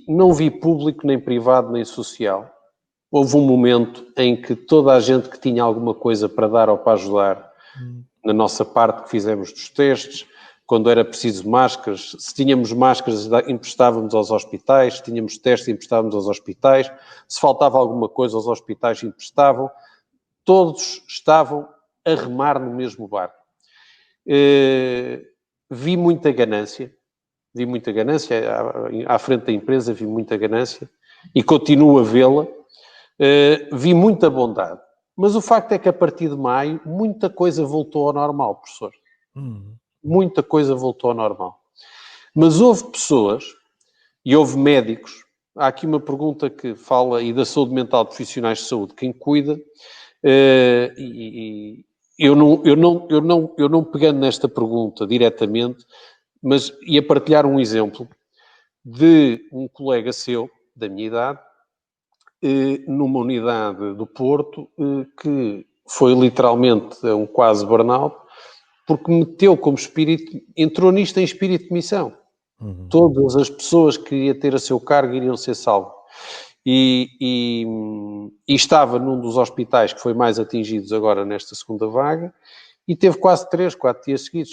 Não vi público, nem privado, nem social. Houve um momento em que toda a gente que tinha alguma coisa para dar ou para ajudar, na nossa parte que fizemos dos testes, quando era preciso máscaras, se tínhamos máscaras, emprestávamos aos hospitais, se tínhamos testes, emprestávamos aos hospitais, se faltava alguma coisa, os hospitais emprestavam. Todos estavam a remar no mesmo barco. Vi muita ganância à frente da empresa, vi muita ganância e continuo a vê-la. Vi muita bondade. Mas o facto é que a partir de maio muita coisa voltou ao normal, professor. Muita coisa voltou ao normal. Mas houve pessoas e houve médicos. Há aqui uma pergunta que fala e da saúde mental de profissionais de saúde, quem cuida, eu não pegando nesta pergunta diretamente, mas ia partilhar um exemplo de um colega seu, da minha idade, numa unidade do Porto, que foi literalmente um quase burnout, porque meteu como espírito, entrou nisto em espírito de missão. Todas as pessoas que ia ter a seu cargo iriam ser salvas. E estava num dos hospitais que foi mais atingidos agora nesta segunda vaga, e teve quase 3, 4 dias seguidos.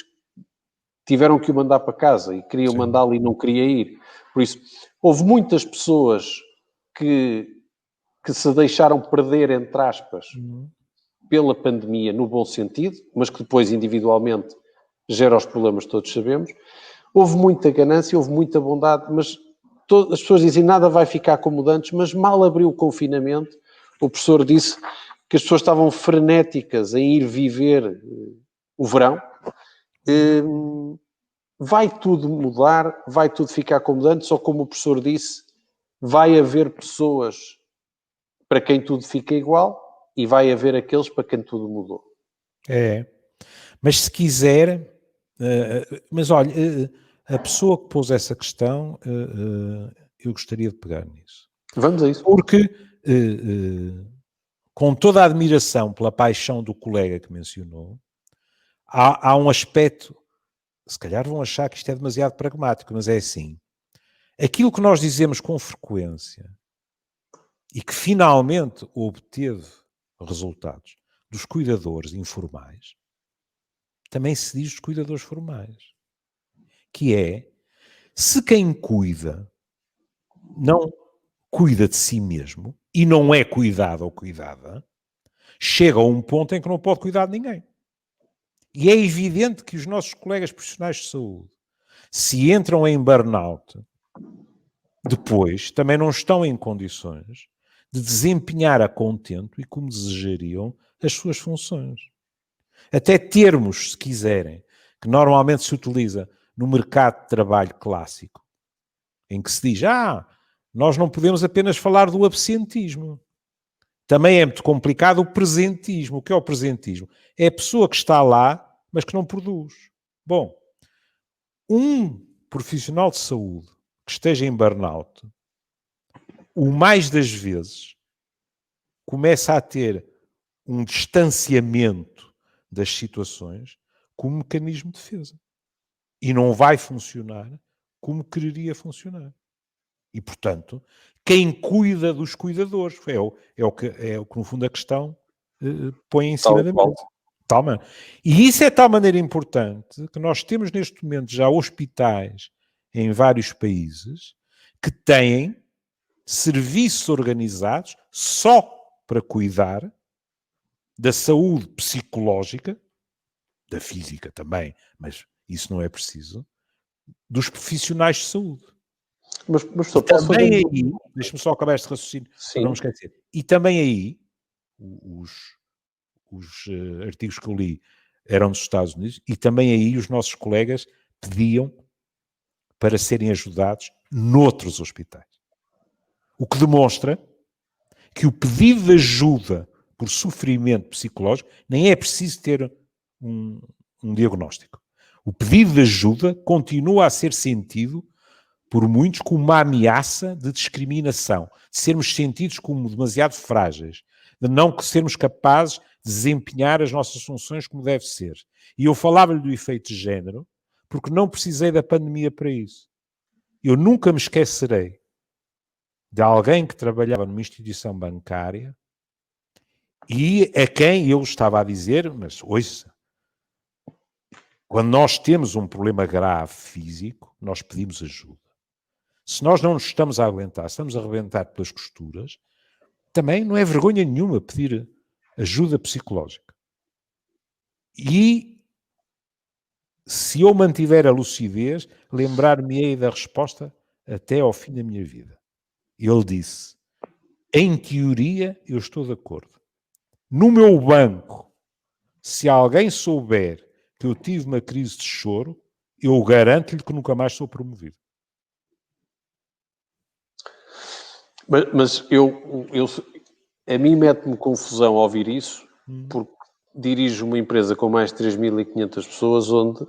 Tiveram que o mandar para casa e queriam mandá-lo e não queria ir. Por isso, houve muitas pessoas que se deixaram perder, entre aspas, pela pandemia, no bom sentido, mas que depois individualmente gera os problemas que todos sabemos. Houve muita ganância, houve muita bondade, mas as pessoas dizem nada vai ficar como antes, mas mal abriu o confinamento, o professor disse que as pessoas estavam frenéticas em ir viver o verão. Vai tudo mudar, vai tudo ficar como antes, ou como o professor disse, vai haver pessoas para quem tudo fica igual e vai haver aqueles para quem tudo mudou. Mas se quiser, mas olha, a pessoa que pôs essa questão, eu gostaria de pegar nisso. Vamos a isso. Porque, com toda a admiração pela paixão do colega que mencionou, há um aspecto, se calhar vão achar que isto é demasiado pragmático, mas é assim. Aquilo que nós dizemos com frequência e que finalmente obteve resultados dos cuidadores informais, também se diz dos cuidadores formais. Que é, se quem cuida não cuida de si mesmo e não é cuidado ou cuidada, chega a um ponto em que não pode cuidar de ninguém. E é evidente que os nossos colegas profissionais de saúde, se entram em burnout, depois também não estão em condições de desempenhar a contento e como desejariam as suas funções. Até termos, se quiserem, que normalmente se utiliza, no mercado de trabalho clássico, em que se diz, nós não podemos apenas falar do absentismo. Também é muito complicado o presentismo. O que é o presentismo? É a pessoa que está lá, mas que não produz. Bom, um profissional de saúde que esteja em burnout, o mais das vezes, começa a ter um distanciamento das situações como mecanismo de defesa. E não vai funcionar como quereria funcionar. E, portanto, quem cuida dos cuidadores é o que, no fundo, a questão põe em cima da mesa. Tal. E isso é de tal maneira importante que nós temos neste momento já hospitais em vários países que têm serviços organizados só para cuidar da saúde psicológica, da física também, mas isso não é preciso, dos profissionais de saúde. Mas só posso também fazer... aí, deixa-me só acabar este raciocínio, Sim. para não me esquecer. E também aí, os artigos que eu li eram dos Estados Unidos, e também aí os nossos colegas pediam para serem ajudados noutros hospitais. O que demonstra que o pedido de ajuda por sofrimento psicológico nem é preciso ter um diagnóstico. O pedido de ajuda continua a ser sentido por muitos como uma ameaça de discriminação, de sermos sentidos como demasiado frágeis, de não sermos capazes de desempenhar as nossas funções como deve ser. E eu falava-lhe do efeito de género, porque não precisei da pandemia para isso. Eu nunca me esquecerei de alguém que trabalhava numa instituição bancária e a quem eu estava a dizer, mas ouça, quando nós temos um problema grave físico, nós pedimos ajuda. Se nós não nos estamos a aguentar, estamos a arrebentar pelas costuras, também não é vergonha nenhuma pedir ajuda psicológica. E se eu mantiver a lucidez, lembrar-me-ei da resposta até ao fim da minha vida. Ele disse, em teoria eu estou de acordo. No meu banco, se alguém souber que eu tive uma crise de choro, eu garanto-lhe que nunca mais sou promovido. Mas a mim mete-me confusão ouvir isso, porque dirijo uma empresa com mais de 3.500 pessoas, onde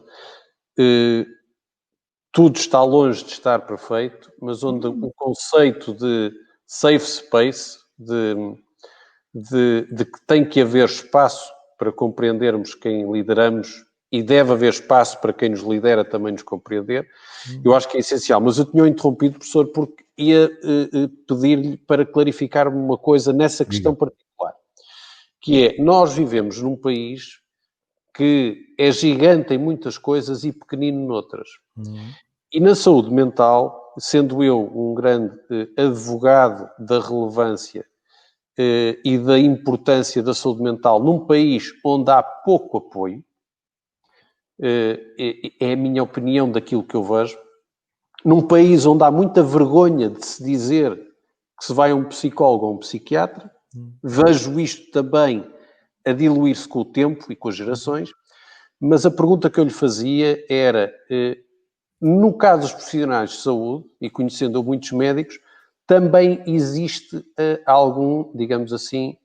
tudo está longe de estar perfeito, mas onde o conceito de safe space, de que tem que haver espaço para compreendermos quem lideramos e deve haver espaço para quem nos lidera também nos compreender, eu acho que é essencial. Mas eu tinha interrompido, professor, porque ia pedir-lhe para clarificar-me uma coisa nessa questão particular, que é, nós vivemos num país que é gigante em muitas coisas e pequenino noutras. E na saúde mental, sendo eu um grande advogado da relevância e da importância da saúde mental num país onde há pouco apoio, é a minha opinião daquilo que eu vejo, num país onde há muita vergonha de se dizer que se vai a um psicólogo ou a um psiquiatra, vejo isto também a diluir-se com o tempo e com as gerações, mas a pergunta que eu lhe fazia era, no caso dos profissionais de saúde, e conhecendo muitos médicos, também existe algum, digamos assim,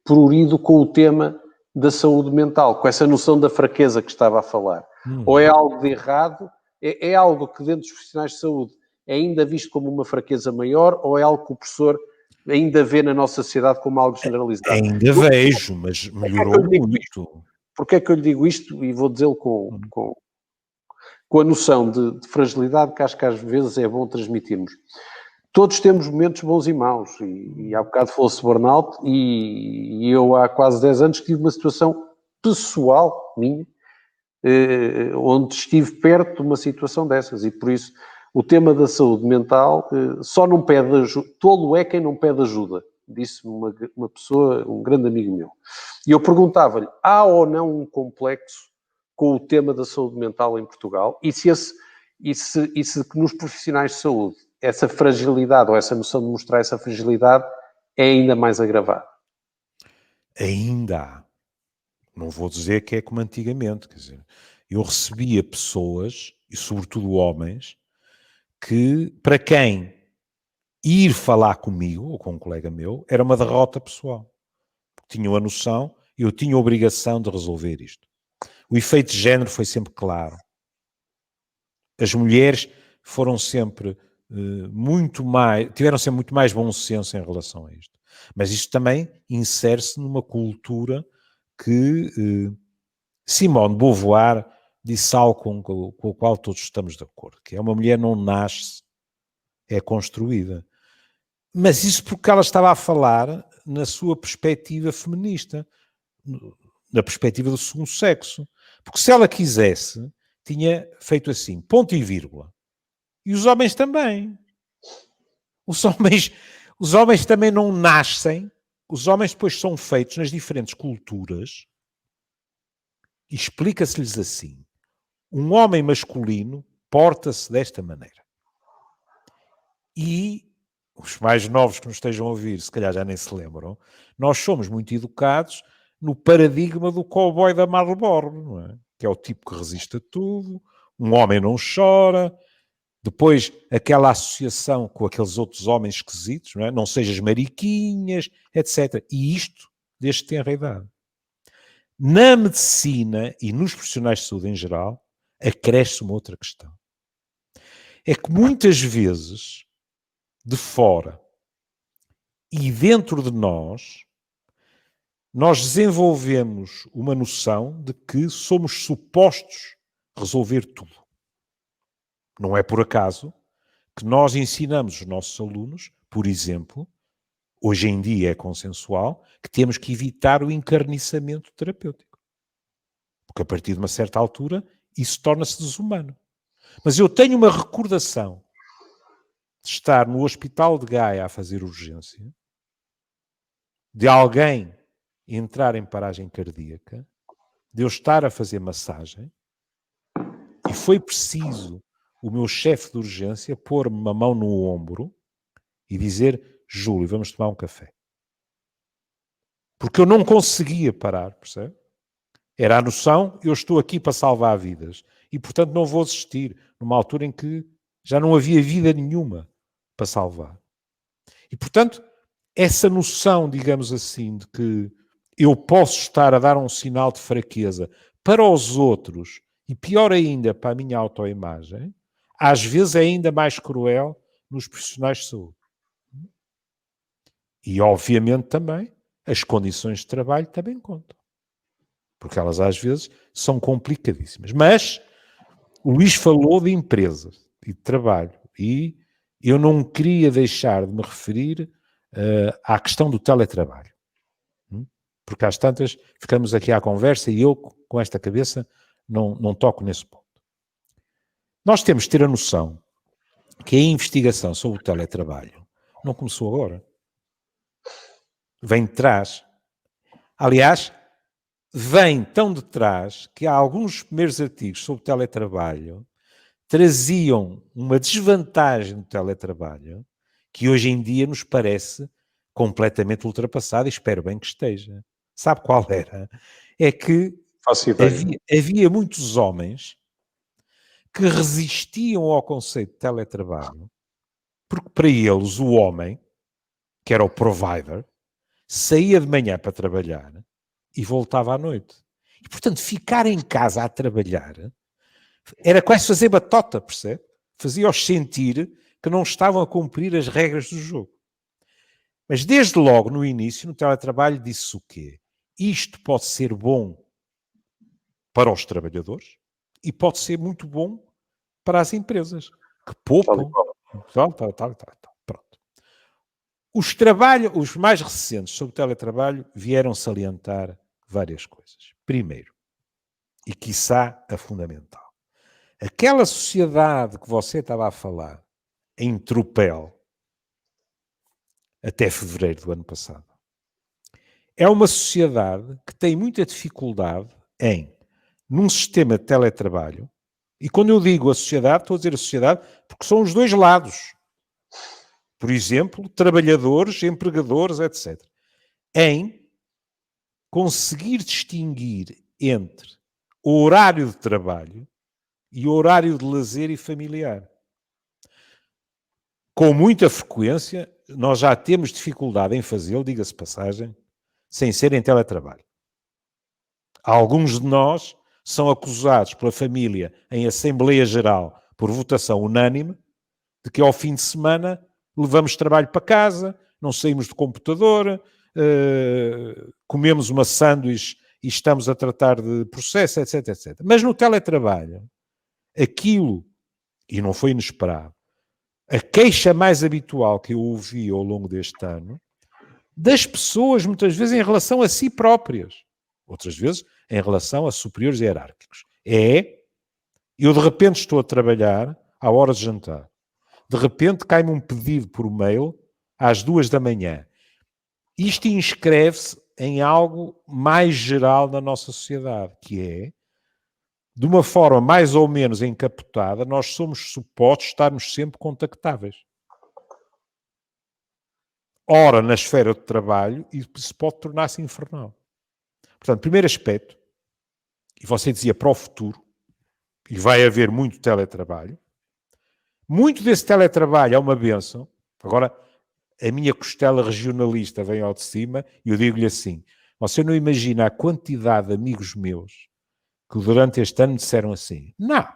prurido com o tema da saúde mental, com essa noção da fraqueza que estava a falar. Ou é algo de errado, é algo que dentro dos profissionais de saúde é ainda visto como uma fraqueza maior, ou é algo que o professor ainda vê na nossa sociedade como algo generalizado? Ainda vejo, mas melhorou muito. Porquê é que eu lhe digo isto? E vou dizê-lo com a noção de fragilidade que acho que às vezes é bom transmitirmos. Todos temos momentos bons e maus, e há bocado falou-se burnout, e eu há quase 10 anos tive uma situação pessoal minha, onde estive perto de uma situação dessas, e por isso o tema da saúde mental só não pede ajuda, tolo é quem não pede ajuda, disse-me uma pessoa, um grande amigo meu. E eu perguntava-lhe, há ou não um complexo com o tema da saúde mental em Portugal? E se nos profissionais de saúde essa fragilidade, ou essa noção de mostrar essa fragilidade, é ainda mais agravada? Ainda há. Não vou dizer que é como antigamente, quer dizer, eu recebia pessoas, e sobretudo homens, que para quem ir falar comigo ou com um colega meu era uma derrota pessoal. Tinham a noção, eu tinha a obrigação de resolver isto. O efeito de género foi sempre claro. As mulheres foram sempre tiveram sempre muito mais bom senso em relação a isto. Mas isto também insere-se numa cultura que Simone de Beauvoir disse algo com o qual todos estamos de acordo, que é uma mulher não nasce, é construída. Mas isso porque ela estava a falar na sua perspectiva feminista, na perspectiva do segundo sexo. Porque se ela quisesse, tinha feito assim, ponto e vírgula. E os homens também. Os homens também não nascem, os homens depois são feitos nas diferentes culturas, e explica-se-lhes assim. Um homem masculino porta-se desta maneira. E os mais novos que nos estejam a ouvir, se calhar já nem se lembram, nós somos muito educados no paradigma do cowboy da Marlboro, não é? Que é o tipo que resiste a tudo, um homem não chora, depois aquela associação com aqueles outros homens esquisitos, não é? Não sejas mariquinhas, etc. E isto desde que tenra idade. Na medicina e nos profissionais de saúde em geral, acresce uma outra questão. É que muitas vezes, de fora e dentro de nós desenvolvemos uma noção de que somos supostos resolver tudo. Não é por acaso que nós ensinamos os nossos alunos, por exemplo, hoje em dia é consensual, que temos que evitar o encarniçamento terapêutico. Porque a partir de uma certa altura isso torna-se desumano. Mas eu tenho uma recordação de estar no Hospital de Gaia a fazer urgência, de alguém entrar em paragem cardíaca, de eu estar a fazer massagem, e foi preciso o meu chefe de urgência pôr-me uma mão no ombro e dizer: Júlio, vamos tomar um café. Porque eu não conseguia parar, percebe? Era a noção, eu estou aqui para salvar vidas. E, portanto, não vou desistir numa altura em que já não havia vida nenhuma para salvar. E, portanto, essa noção, digamos assim, de que eu posso estar a dar um sinal de fraqueza para os outros e, pior ainda, para a minha autoimagem, às vezes é ainda mais cruel nos profissionais de saúde. E, obviamente, também as condições de trabalho também contam. Porque elas, às vezes, são complicadíssimas. Mas o Luís falou de empresas e de trabalho. E eu não queria deixar de me referir à questão do teletrabalho. Porque às tantas ficamos aqui à conversa e eu, com esta cabeça, não toco nesse ponto. Nós temos de ter a noção que a investigação sobre o teletrabalho não começou agora. Vem de trás. Aliás, vem tão de trás que há alguns primeiros artigos sobre teletrabalho traziam uma desvantagem do teletrabalho que hoje em dia nos parece completamente ultrapassada e espero bem que esteja. Sabe qual era? É que havia muitos homens que resistiam ao conceito de teletrabalho porque para eles o homem, que era o provider, saía de manhã para trabalhar e voltava à noite. E, portanto, ficar em casa a trabalhar era quase fazer batota, percebe? Fazia-os sentir que não estavam a cumprir as regras do jogo. Mas desde logo, no início, no teletrabalho, disse o quê? Isto pode ser bom para os trabalhadores e pode ser muito bom para as empresas, que poupam. Pronto. Os mais recentes sobre teletrabalho vieram salientar várias coisas. Primeiro, e quiçá a fundamental, aquela sociedade que você estava a falar, em tropel, até fevereiro do ano passado, é uma sociedade que tem muita dificuldade num sistema de teletrabalho, e quando eu digo a sociedade, estou a dizer a sociedade porque são os dois lados. Por exemplo, trabalhadores, empregadores, etc. Em conseguir distinguir entre o horário de trabalho e horário de lazer e familiar. Com muita frequência, nós já temos dificuldade em fazê-lo, diga-se passagem, sem ser em teletrabalho. Alguns de nós são acusados pela família em Assembleia Geral, por votação unânime, de que ao fim de semana levamos trabalho para casa, não saímos do computador, comemos uma sanduíche e estamos a tratar de processo, etc, etc. Mas no teletrabalho, aquilo, e não foi inesperado, a queixa mais habitual que eu ouvi ao longo deste ano, das pessoas, muitas vezes, em relação a si próprias, outras vezes, em relação a superiores hierárquicos, eu de repente estou a trabalhar à hora de jantar. De repente cai-me um pedido por mail às 2 da manhã. Isto inscreve-se em algo mais geral na nossa sociedade, que é, de uma forma mais ou menos encapotada, nós somos supostos estarmos sempre contactáveis. Ora, na esfera de trabalho, isso pode tornar-se infernal. Portanto, primeiro aspecto, e você dizia para o futuro, e vai haver muito teletrabalho. Muito desse teletrabalho é uma bênção. Agora, a minha costela regionalista vem ao de cima e eu digo-lhe assim, você não imagina a quantidade de amigos meus que durante este ano me disseram assim, não,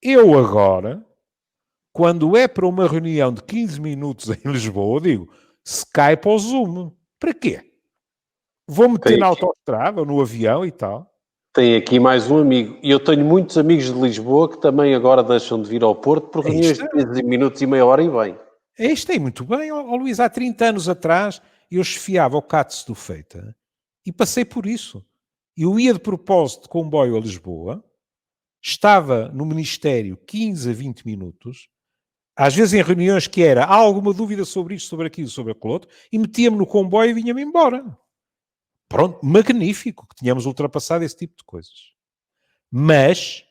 eu agora, quando é para uma reunião de 15 minutos em Lisboa, eu digo, Skype ou Zoom. Para quê? Vou meter na autoestrada ou no avião e tal. Tem aqui mais um amigo. E eu tenho muitos amigos de Lisboa que também agora deixam de vir ao Porto por reuniões de 15 minutos e meia hora e bem. Isto é muito bem. Luís, há 30 anos atrás eu esfiava o Cats do Feita e passei por isso. Eu ia de propósito de comboio a Lisboa, estava no Ministério 15 a 20 minutos, às vezes em reuniões que era, há alguma dúvida sobre isto, sobre aquilo, sobre aquilo outro, e metia-me no comboio e vinha-me embora. Pronto, magnífico que tínhamos ultrapassado esse tipo de coisas. Mas,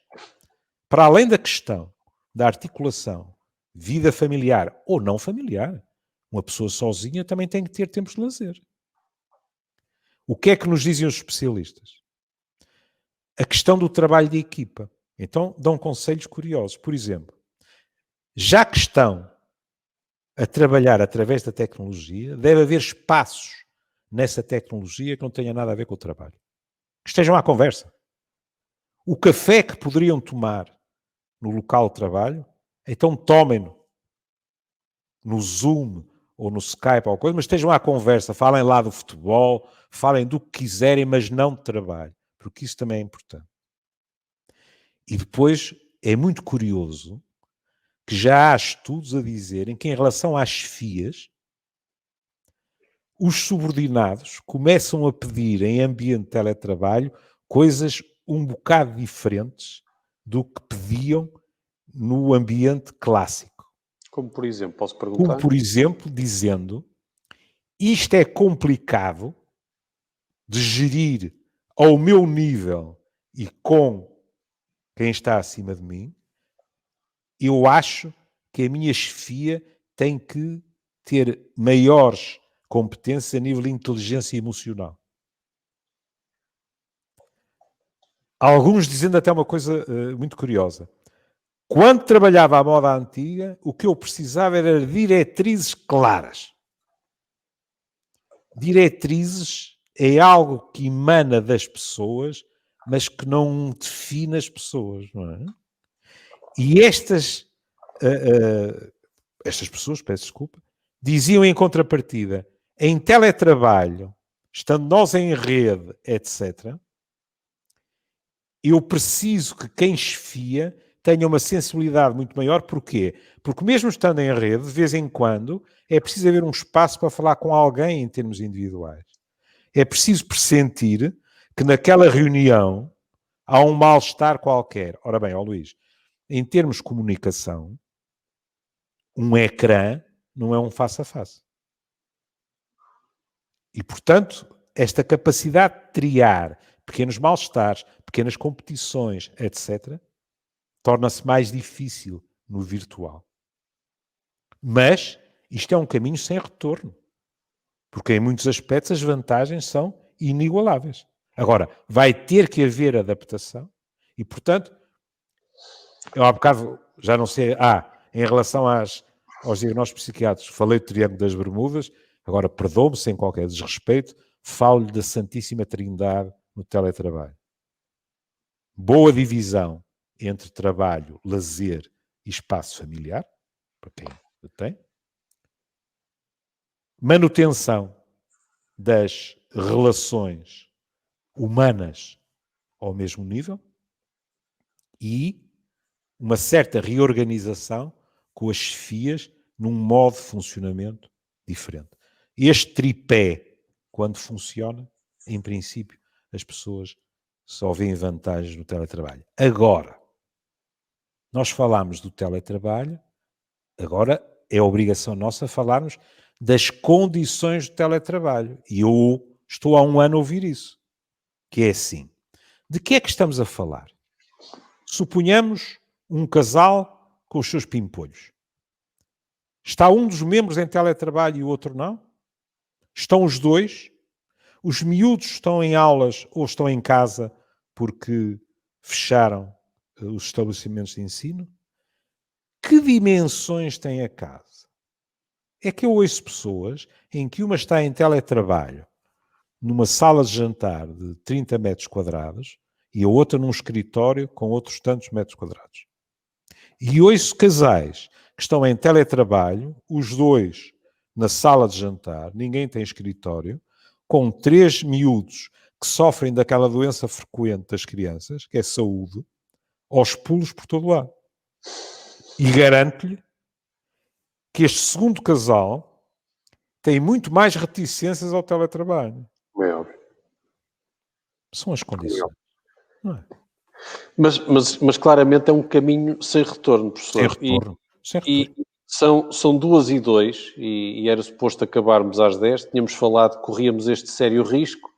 para além da questão da articulação, vida familiar ou não familiar, uma pessoa sozinha também tem que ter tempos de lazer. O que é que nos dizem os especialistas? A questão do trabalho de equipa. Então, dão conselhos curiosos. Por exemplo, já que estão a trabalhar através da tecnologia, deve haver espaços nessa tecnologia que não tenha nada a ver com o trabalho. Que estejam à conversa. O café que poderiam tomar no local de trabalho, então tomem-no no Zoom ou no Skype ou coisa, mas estejam à conversa, falem lá do futebol, falem do que quiserem, mas não de trabalho, porque isso também é importante. E depois é muito curioso que já há estudos a dizerem que em relação às chefias, os subordinados começam a pedir em ambiente de teletrabalho coisas um bocado diferentes do que pediam no ambiente clássico. Como por exemplo, posso perguntar? Como por exemplo, dizendo, isto é complicado de gerir ao meu nível e com quem está acima de mim, eu acho que a minha chefia tem que ter maiores competências a nível de inteligência emocional. Alguns dizendo até uma coisa muito curiosa. Quando trabalhava à moda antiga, o que eu precisava era de diretrizes claras. Diretrizes é algo que emana das pessoas, mas que não define as pessoas, não é? E estas pessoas, peço desculpa, diziam em contrapartida, em teletrabalho, estando nós em rede, etc., eu preciso que quem chefia tenha uma sensibilidade muito maior. Porquê? Porque mesmo estando em rede, de vez em quando, é preciso haver um espaço para falar com alguém em termos individuais. É preciso pressentir que naquela reunião há um mal-estar qualquer. Ora bem, Luís, em termos de comunicação, um ecrã não é um face-a-face. E, portanto, esta capacidade de triar pequenos mal-estares, pequenas competições, etc., torna-se mais difícil no virtual. Mas isto é um caminho sem retorno. Porque em muitos aspectos as vantagens são inigualáveis. Agora, vai ter que haver adaptação e, portanto, Eu há bocado, já não sei, em relação aos diagnósticos psiquiátricos, falei do Triângulo das Bermudas, agora perdoe-me, sem qualquer desrespeito, falo-lhe da Santíssima Trindade no teletrabalho. Boa divisão entre trabalho, lazer e espaço familiar, para quem tem. Manutenção das relações humanas ao mesmo nível e uma certa reorganização com as chefias num modo de funcionamento diferente. Este tripé, quando funciona, em princípio, as pessoas só veem vantagens no teletrabalho. Agora, nós falámos do teletrabalho, agora é obrigação nossa falarmos das condições do teletrabalho. E eu estou há um ano a ouvir isso, que é assim. De que é que estamos a falar? Suponhamos um casal com os seus pimpolhos. Está um dos membros em teletrabalho e o outro não? Estão os dois? Os miúdos estão em aulas ou estão em casa porque fecharam os estabelecimentos de ensino? Que dimensões tem a casa? É que eu ouço pessoas em que uma está em teletrabalho numa sala de jantar de 30 metros quadrados e a outra num escritório com outros tantos metros quadrados. E ouço casais que estão em teletrabalho, os dois na sala de jantar, ninguém tem escritório, com 3 miúdos que sofrem daquela doença frequente das crianças, que é saúde, aos pulos por todo lado. E garanto-lhe que este segundo casal tem muito mais reticências ao teletrabalho. É óbvio. São as condições. Não é? Mas claramente é um caminho sem retorno, professor. Sem retorno. E são 2:02 e era suposto acabarmos às 10. Tínhamos falado que corríamos este sério risco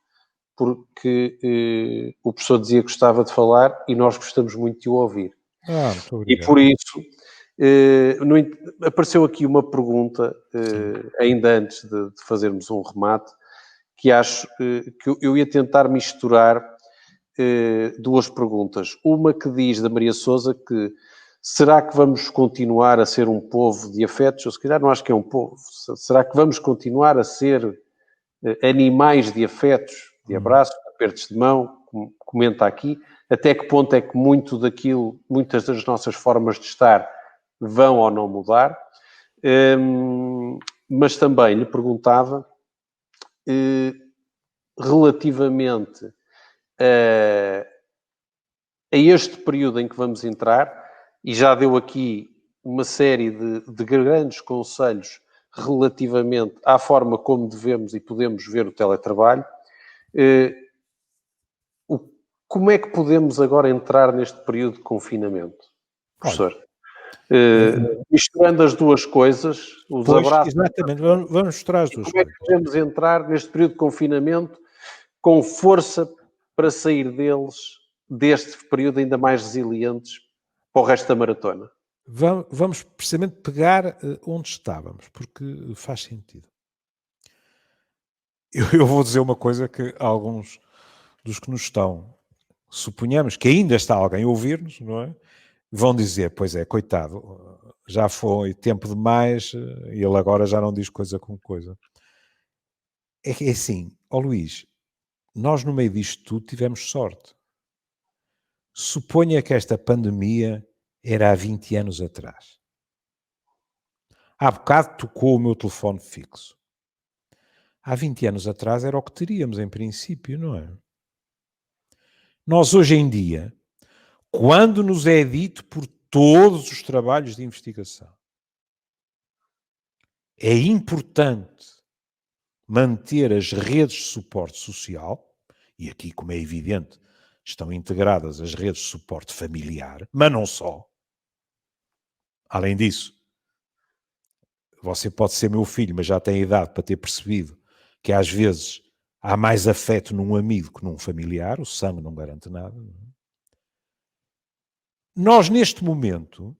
porque o professor dizia que gostava de falar e nós gostamos muito de o ouvir. Muito E obrigado. por isso apareceu aqui uma pergunta, ainda antes de fazermos um remate, que acho que eu ia tentar misturar duas perguntas. Uma que diz da Maria Sousa que será que vamos continuar a ser um povo de afetos? Ou se calhar não acho que é um povo. Será que vamos continuar a ser animais de afetos, de abraços, de apertos de mão, como comenta aqui? Até que ponto é que muitas das nossas formas de estar vão ou não mudar? Mas também lhe perguntava relativamente a este período em que vamos entrar, e já deu aqui uma série de grandes conselhos relativamente à forma como devemos e podemos ver o teletrabalho. Como é que podemos agora entrar neste período de confinamento, professor? Misturando as duas coisas, os abraços... Exatamente, vamos mostrar as duas coisas. Como é que podemos entrar neste período de confinamento com força para sair deste período ainda mais resilientes para o resto da maratona? Vamos precisamente pegar onde estávamos, porque faz sentido. Eu vou dizer uma coisa que alguns dos que nos estão, suponhamos que ainda está alguém a ouvir-nos, não é? Vão dizer, pois é, coitado, já foi tempo demais e ele agora já não diz coisa com coisa. É assim, Luís, nós no meio disto tudo tivemos sorte. Suponha que esta pandemia era há 20 anos atrás. Há bocado tocou o meu telefone fixo. Há 20 anos atrás era o que teríamos em princípio, não é? Nós hoje em dia, quando nos é dito por todos os trabalhos de investigação, é importante manter as redes de suporte social, e aqui, como é evidente, estão integradas as redes de suporte familiar, mas não só. Além disso, você pode ser meu filho, mas já tem idade para ter percebido que às vezes há mais afeto num amigo que num familiar, o sangue não garante nada. Nós, neste momento,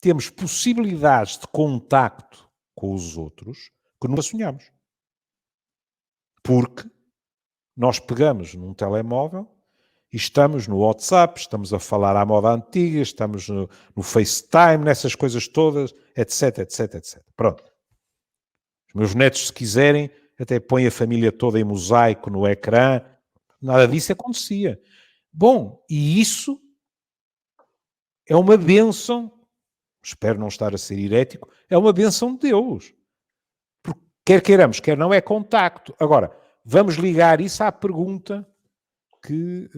temos possibilidades de contacto com os outros que nunca sonhamos. Porque nós pegamos num telemóvel e estamos no WhatsApp, estamos a falar à moda antiga, estamos no FaceTime, nessas coisas todas, etc, etc, etc. Pronto. Os meus netos, se quiserem, até põem a família toda em mosaico no ecrã. Nada disso acontecia. Bom, e isso é uma bênção, espero não estar a ser herético, é uma bênção de Deus. Porque quer queiramos, quer não, é contacto. Agora, vamos ligar isso à pergunta que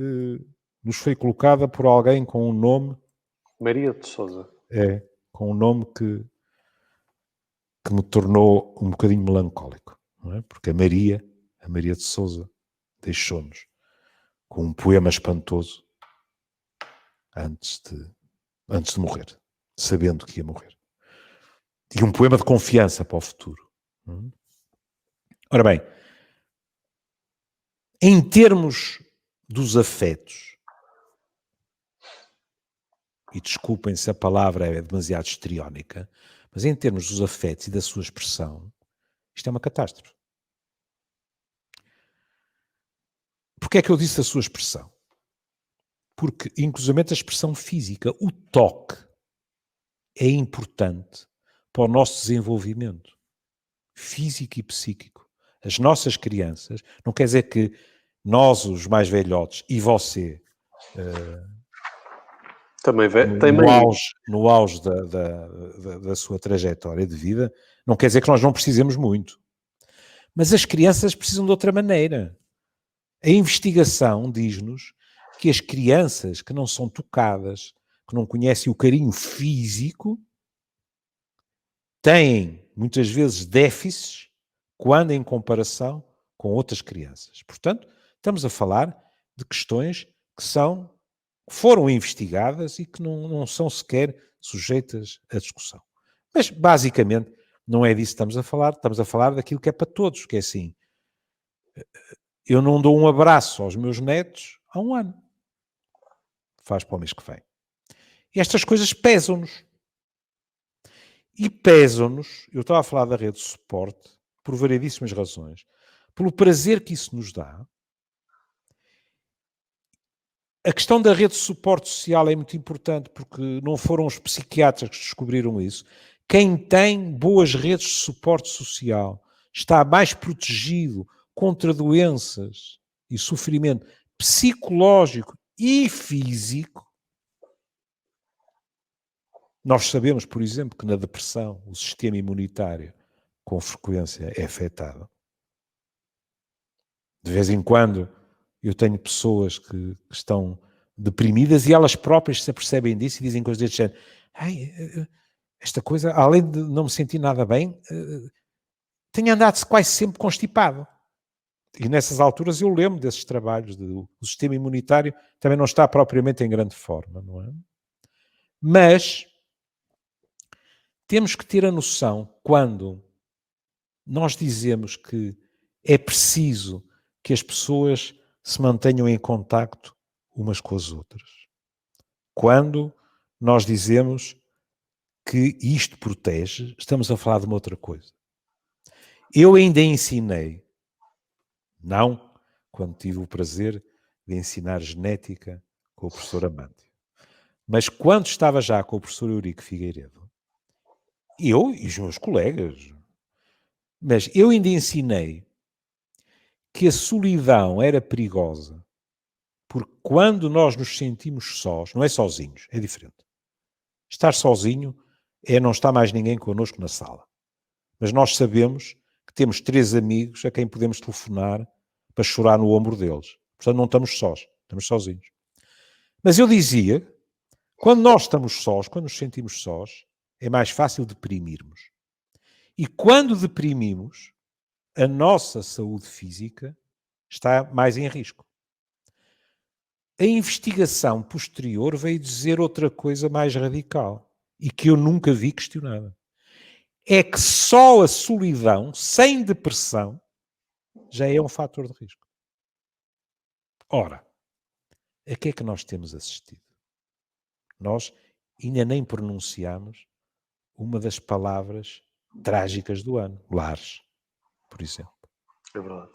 nos foi colocada por alguém com um nome... Maria de Sousa. Com um nome que me tornou um bocadinho melancólico, não é? Porque a Maria de Sousa, deixou-nos com um poema espantoso antes de morrer, sabendo que ia morrer. E um poema de confiança para o futuro. Ora bem, em termos dos afetos, e desculpem se a palavra é demasiado histriónica, mas em termos dos afetos e da sua expressão, isto é uma catástrofe. Porquê é que eu disse a sua expressão? Porque, inclusivamente, a expressão física, o toque, é importante para o nosso desenvolvimento físico e psíquico. As nossas crianças, não quer dizer que nós, os mais velhotes, e você, no auge da sua trajetória de vida, não quer dizer que nós não precisemos muito. Mas as crianças precisam de outra maneira. A investigação diz-nos que as crianças que não são tocadas, que não conhecem o carinho físico, têm, muitas vezes, déficits quando em comparação com outras crianças. Portanto, estamos a falar de questões que foram investigadas e que não são sequer sujeitas à discussão. Mas, basicamente, não é disso que estamos a falar daquilo que é para todos, que é assim, eu não dou um abraço aos meus netos há um ano. Faz para o mês que vem. E estas coisas pesam-nos. E pesam-nos, eu estava a falar da rede de suporte, por variedíssimas razões, pelo prazer que isso nos dá. A questão da rede de suporte social é muito importante, porque não foram os psiquiatras que descobriram isso. Quem tem boas redes de suporte social está mais protegido contra doenças e sofrimento psicológico e físico. Nós sabemos, por exemplo, que na depressão o sistema imunitário com frequência é afetado. De vez em quando eu tenho pessoas que estão deprimidas e elas próprias se apercebem disso e dizem coisas deste género. Esta coisa, além de não me sentir nada bem, tenho andado quase sempre constipado. E nessas alturas eu lembro desses trabalhos, o sistema imunitário também não está propriamente em grande forma, não é? Mas temos que ter a noção, quando nós dizemos que é preciso que as pessoas se mantenham em contacto umas com as outras. Quando nós dizemos que isto protege, estamos a falar de uma outra coisa. Eu ainda ensinei, não quando tive o prazer de ensinar genética com o professor Amândio, mas quando estava já com o professor Eurico Figueiredo, eu e os meus colegas, mas eu ainda ensinei que a solidão era perigosa, porque quando nós nos sentimos sós, não é sozinhos, é diferente. Estar sozinho é não estar mais ninguém connosco na sala. Mas nós sabemos que temos 3 amigos a quem podemos telefonar para chorar no ombro deles. Portanto, não estamos sós, estamos sozinhos. Mas eu dizia, quando nós estamos sós, quando nos sentimos sós, é mais fácil deprimirmos. E quando deprimimos, a nossa saúde física está mais em risco. A investigação posterior veio dizer outra coisa mais radical e que eu nunca vi questionada. É que só a solidão, sem depressão, já é um fator de risco. Ora, a que é que nós temos assistido? Nós ainda nem pronunciamos uma das palavras trágicas do ano, lares, por exemplo. É verdade.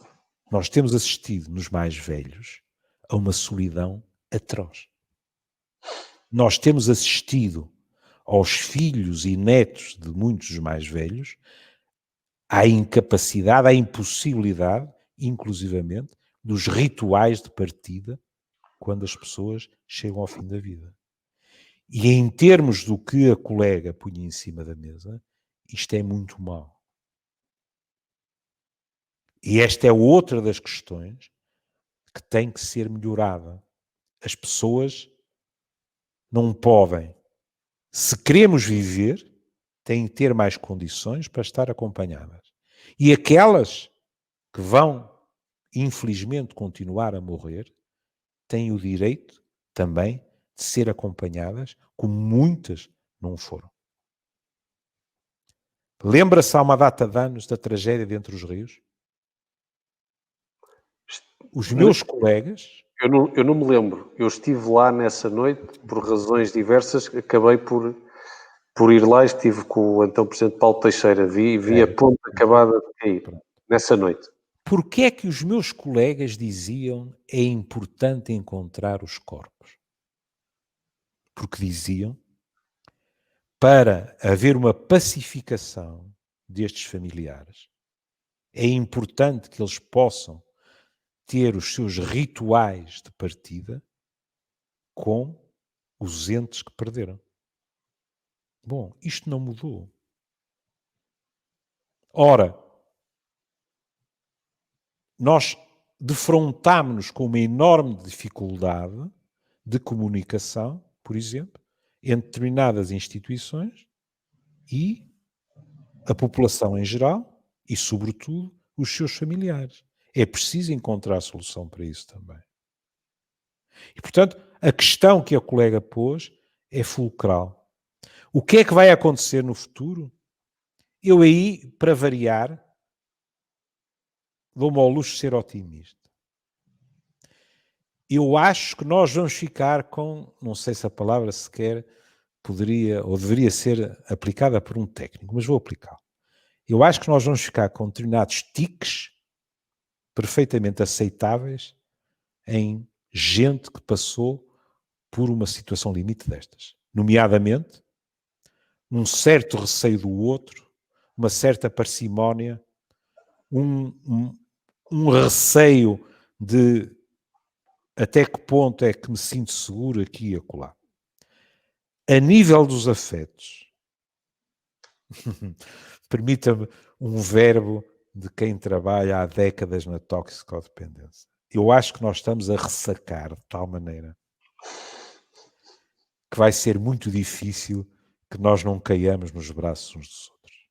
Nós temos assistido nos mais velhos a uma solidão atroz. Nós temos assistido aos filhos e netos de muitos mais velhos à incapacidade, à impossibilidade, inclusivamente, dos rituais de partida quando as pessoas chegam ao fim da vida. E em termos do que a colega punha em cima da mesa, isto é muito mau. E esta é outra das questões que tem que ser melhorada. As pessoas não podem, se queremos viver, têm que ter mais condições para estar acompanhadas. E aquelas que vão, infelizmente, continuar a morrer, têm o direito também de ser acompanhadas, como muitas não foram. Lembra-se há uma data de anos da tragédia de Entre os Rios? Os meus colegas... Eu não me lembro. Eu estive lá nessa noite, por razões diversas, acabei por ir lá e estive com o então Presidente Paulo Teixeira. Vi a ponte acabada de cair, nessa noite. Porquê é que os meus colegas diziam é importante encontrar os corpos? Porque diziam, para haver uma pacificação destes familiares, é importante que eles possam ter os seus rituais de partida com os entes que perderam. Bom, isto não mudou. Ora, nós defrontámos-nos com uma enorme dificuldade de comunicação, por exemplo, entre determinadas instituições e a população em geral e, sobretudo, os seus familiares. É preciso encontrar solução para isso também. E, portanto, a questão que a colega pôs é fulcral. O que é que vai acontecer no futuro? Eu aí, para variar, dou-me ao luxo de ser otimista. Eu acho que nós vamos ficar com, não sei se a palavra sequer poderia ou deveria ser aplicada por um técnico, mas vou aplicá-lo. Eu acho que nós vamos ficar com determinados tiques perfeitamente aceitáveis em gente que passou por uma situação limite destas. Nomeadamente, um certo receio do outro, uma certa parcimónia, um receio de até que ponto é que me sinto seguro aqui e acolá. A nível dos afetos, permita-me um verbo de quem trabalha há décadas na toxicodependência. Eu acho que nós estamos a ressacar de tal maneira que vai ser muito difícil que nós não caiamos nos braços uns dos outros.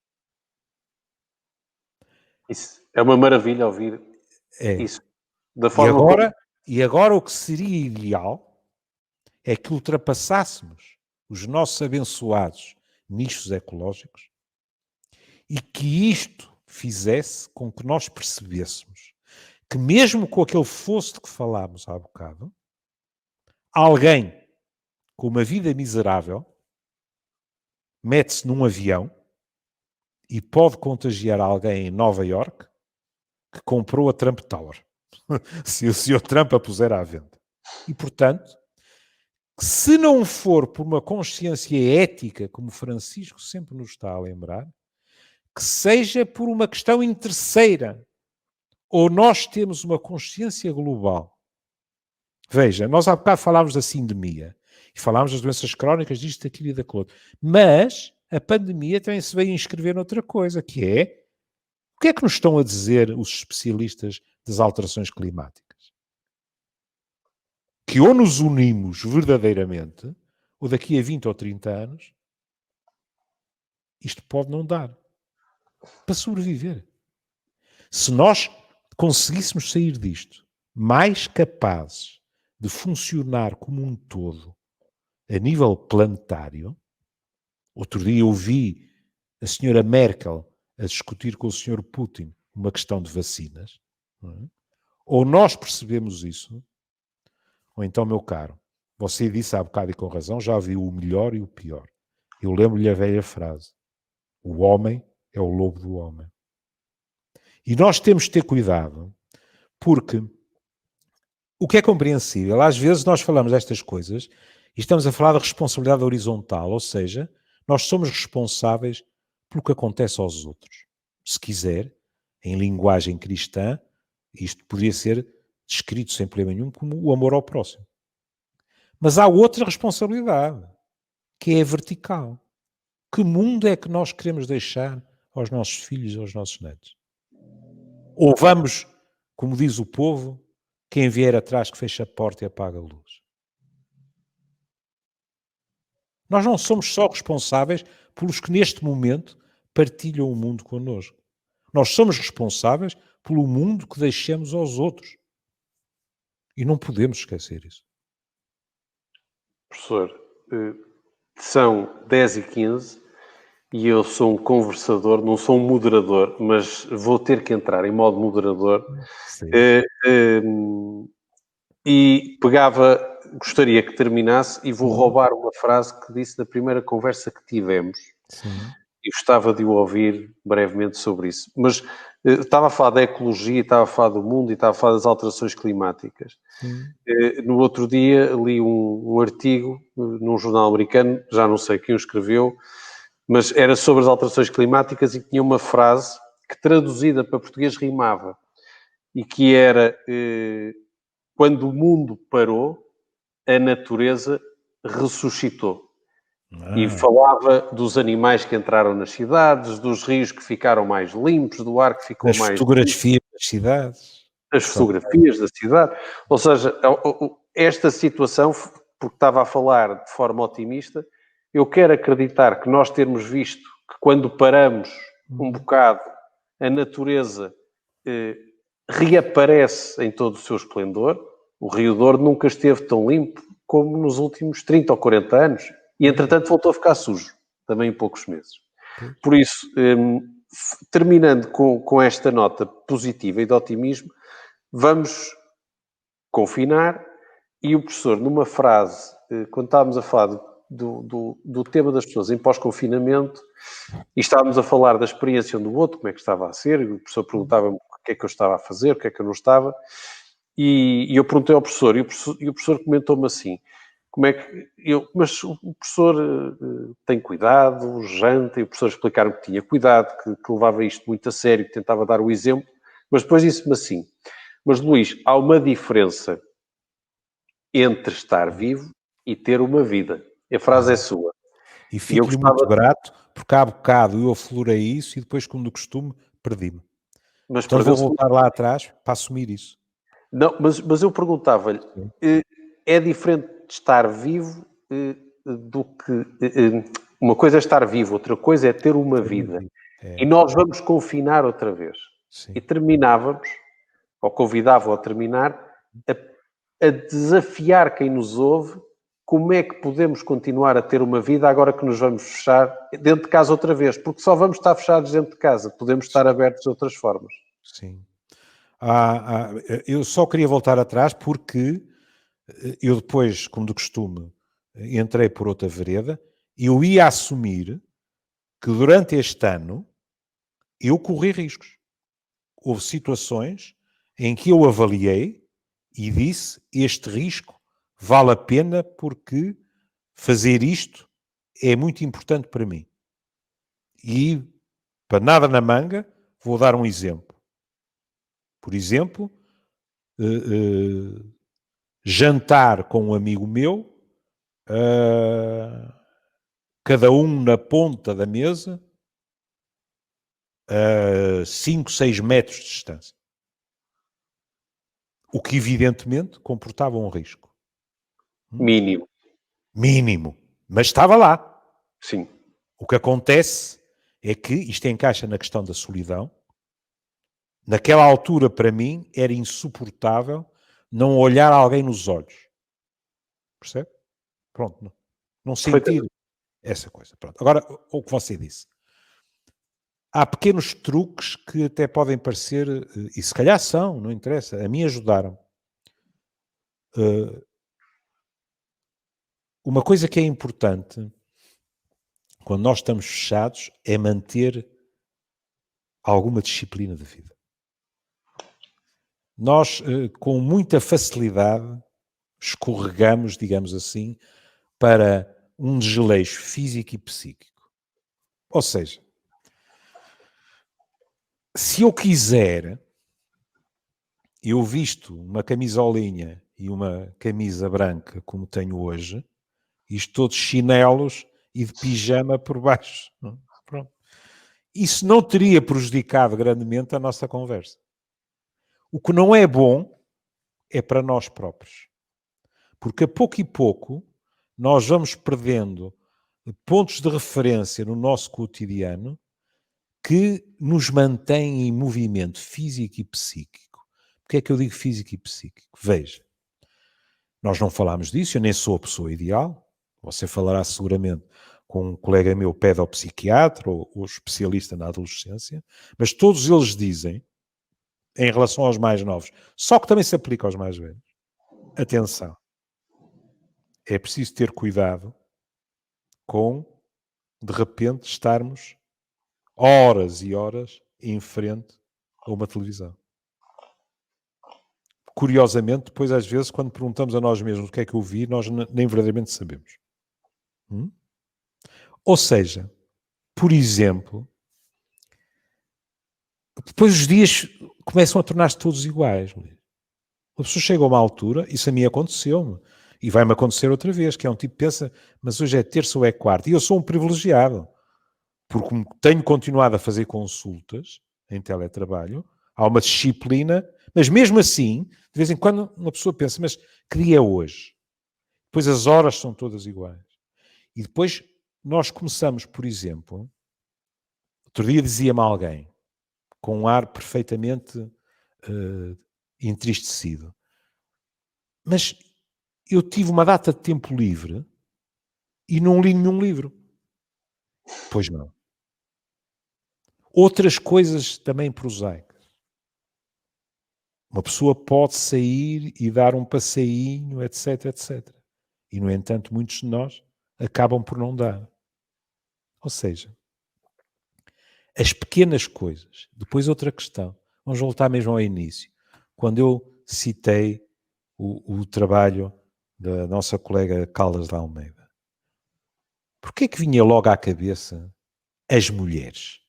Isso é uma maravilha ouvir isso. Da forma e agora o que seria ideal é que ultrapassássemos os nossos abençoados nichos ecológicos e que isto fizesse com que nós percebêssemos que mesmo com aquele fosso de que falámos há bocado, alguém com uma vida miserável mete-se num avião e pode contagiar alguém em Nova Iorque que comprou a Trump Tower, se o Sr. Trump a puser à venda. E, portanto, se não for por uma consciência ética, como Francisco sempre nos está a lembrar, que seja por uma questão interesseira, ou nós temos uma consciência global. Veja, nós há bocado falámos da sindemia, e falámos das doenças crónicas, disto, daquilo e daquilo outro. Mas a pandemia também se veio inscrever noutra coisa, que é, o que é que nos estão a dizer os especialistas das alterações climáticas? Que ou nos unimos verdadeiramente, ou daqui a 20 ou 30 anos, isto pode não dar para sobreviver. Se nós conseguíssemos sair disto mais capazes de funcionar como um todo a nível planetário, outro dia eu vi a senhora Merkel a discutir com o senhor Putin uma questão de vacinas, não é? Ou nós percebemos isso, ou então, meu caro, você disse há bocado e com razão, já viu o melhor e o pior. Eu lembro-lhe a velha frase, o homem é o lobo do homem. E nós temos de ter cuidado, porque O que é compreensível, às vezes nós falamos destas coisas e estamos a falar de responsabilidade horizontal, ou seja, nós somos responsáveis pelo que acontece aos outros. Se quiser, em linguagem cristã, isto poderia ser descrito sem problema nenhum como o amor ao próximo. Mas há outra responsabilidade, que é a vertical. Que mundo é que nós queremos deixar aos nossos filhos e aos nossos netos? Ou vamos, como diz o povo, quem vier atrás que feche a porta e apaga a luz? Nós não somos só responsáveis pelos que neste momento partilham o mundo connosco. Nós somos responsáveis pelo mundo que deixamos aos outros. E não podemos esquecer isso. Professor, são 10h15 e eu sou um conversador, não sou um moderador, mas vou ter que entrar em modo moderador. E gostaria que terminasse e vou roubar uma frase que disse na primeira conversa que tivemos. Sim. E gostava de o ouvir brevemente sobre isso. Mas estava a falar da ecologia, estava a falar do mundo e estava a falar das alterações climáticas. Sim. No outro dia li um artigo num jornal americano, já não sei quem o escreveu, mas era sobre as alterações climáticas e tinha uma frase que traduzida para português rimava e que era quando o mundo parou, a natureza ressuscitou. E falava dos animais que entraram nas cidades, dos rios que ficaram mais limpos, do ar que ficou Das mais fotografias das cidades. as fotografias da cidade. Ou seja, esta situação, porque estava a falar de forma otimista, eu quero acreditar que nós termos visto que quando paramos um bocado, a natureza reaparece em todo o seu esplendor. O Rio Douro nunca esteve tão limpo como nos últimos 30 ou 40 anos. E, entretanto, voltou a ficar sujo, também em poucos meses. Por isso, terminando com esta nota positiva e de otimismo, vamos confinar e o professor, numa frase, quando estávamos a falar do tema das pessoas em pós-confinamento e estávamos a falar da experiência um do outro, como é que estava a ser, e o professor perguntava-me o que é que eu estava a fazer, o que é que eu não estava, e eu perguntei ao professor, e o professor comentou-me assim, como é que mas o professor tem cuidado, janta, e o professor explicar-me que tinha cuidado, que levava isto muito a sério, que tentava dar o exemplo, mas depois disse-me assim, mas Luís, há uma diferença entre estar vivo e ter uma vida. A frase é sua. E E eu fico-lhe muito gostava, grato, porque há bocado eu aflorei isso e depois, como de costume, perdi-me. mas Então vou perdeu-se. voltar lá atrás para assumir isso. Não, mas eu perguntava-lhe, Sim. é diferente de estar vivo do que... uma coisa é estar vivo, outra coisa é ter uma Ter uma vida. vida. E nós vamos confinar outra vez. Sim. E terminávamos, ou convidava-o a terminar, a desafiar quem nos ouve como é que podemos continuar a ter uma vida agora que nos vamos fechar dentro de casa outra vez, porque só vamos estar fechados dentro de casa, podemos estar abertos de outras formas. Sim. Eu só queria voltar atrás porque eu depois, como de costume, entrei por outra vereda e eu ia assumir que durante este ano eu corri riscos. Houve situações em que eu avaliei e disse este risco vale a pena porque fazer isto é muito importante para mim. E, para nada na manga, vou dar um exemplo. Por exemplo, jantar com um amigo meu, cada um na ponta da mesa, a 5, 6 metros de distância. O que, evidentemente, comportava um risco. Mínimo. Mínimo. Mas estava lá. Sim. O que acontece é que isto encaixa na questão da solidão. Naquela altura, para mim, era insuportável não olhar alguém nos olhos. Percebe? Pronto. Não sentir essa coisa. Pronto. Agora, o que você disse. Há pequenos truques que até podem parecer, e se calhar são, não interessa, a mim ajudaram. Uma coisa que é importante quando nós estamos fechados é manter alguma disciplina de vida. nós, com muita facilidade, escorregamos, digamos assim, para um desleixo físico e psíquico. Ou seja, se eu quiser, eu visto uma camisolinha e uma camisa branca, como tenho hoje, e estou de chinelos e de pijama por baixo. Pronto. Isso não teria prejudicado grandemente a nossa conversa. O que não é bom é para nós próprios. Porque a pouco e pouco nós vamos perdendo pontos de referência no nosso cotidiano que nos mantêm em movimento físico e psíquico. Porquê é que eu digo físico e psíquico? Veja, nós não falámos disso, eu nem sou a pessoa ideal. Você falará seguramente com um colega meu pedopsiquiatra ou especialista na adolescência, mas todos eles dizem, em relação aos mais novos, só que também se aplica aos mais velhos, atenção, é preciso ter cuidado com, de repente, estarmos horas e horas em frente a uma televisão. Curiosamente, depois às vezes, quando perguntamos a nós mesmos o que é que eu vi, nós nem verdadeiramente sabemos. Ou seja, por exemplo, depois os dias começam a tornar-se todos iguais. A pessoa chega a uma altura, isso a mim aconteceu-me, e vai-me acontecer outra vez, que é um tipo que pensa, mas hoje é terça ou é quarta, e eu sou um privilegiado, porque tenho continuado a fazer consultas em teletrabalho, há uma disciplina, mas mesmo assim, de vez em quando uma pessoa pensa, mas que dia é hoje? Depois as horas são todas iguais. E depois nós começamos, por exemplo, outro dia dizia-me alguém, com um ar perfeitamente entristecido, mas eu tive uma data de tempo livre e não li nenhum livro. Pois não. Outras coisas também prosaicas. Uma pessoa pode sair e dar um passeinho, etc, etc. E, no entanto, muitos de nós acabam por não dar. Ou seja, as pequenas coisas. Depois outra questão. Vamos voltar mesmo ao início. Quando eu citei o trabalho da nossa colega Caldas de Almeida. Porquê que vinha logo à cabeça as mulheres?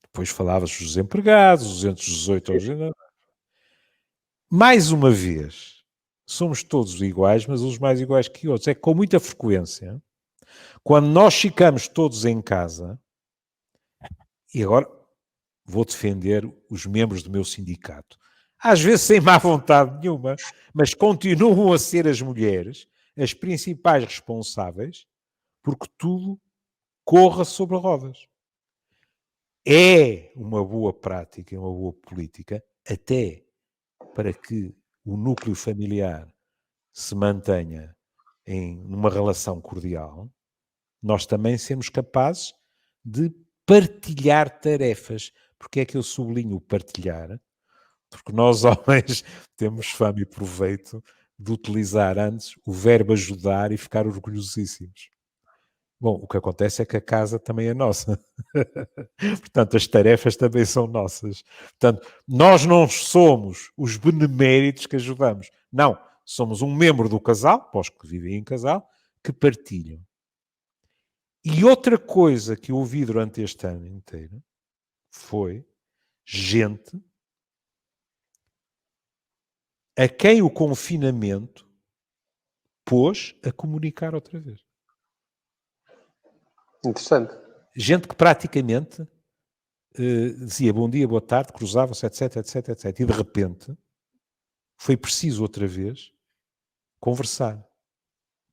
Depois falava-se dos empregados, os 218 aos... Mais uma vez, somos todos iguais, mas uns mais iguais que outros. É que com muita frequência, quando nós ficamos todos em casa, e agora vou defender os membros do meu sindicato, às vezes sem má vontade nenhuma, mas continuam a ser as mulheres as principais responsáveis porque tudo corra sobre rodas. É uma boa prática, uma boa política, até para que o núcleo familiar se mantenha numa relação cordial, nós também sermos capazes de partilhar tarefas. Porque é que eu sublinho o partilhar? Porque nós, homens, temos fama e proveito de utilizar antes o verbo ajudar e ficar orgulhosíssimos. Bom, o que acontece é que a casa também é nossa. Portanto, as tarefas também são nossas. Portanto, nós não somos os beneméritos que ajudamos. Não, somos um membro do casal, para os que vivem em casal, que partilham. E outra coisa que eu ouvi durante este ano inteiro foi gente a quem o confinamento pôs a comunicar outra vez. Interessante. Gente que praticamente dizia bom dia, boa tarde, cruzavam-se, etc, etc, etc. E de repente foi preciso outra vez conversar.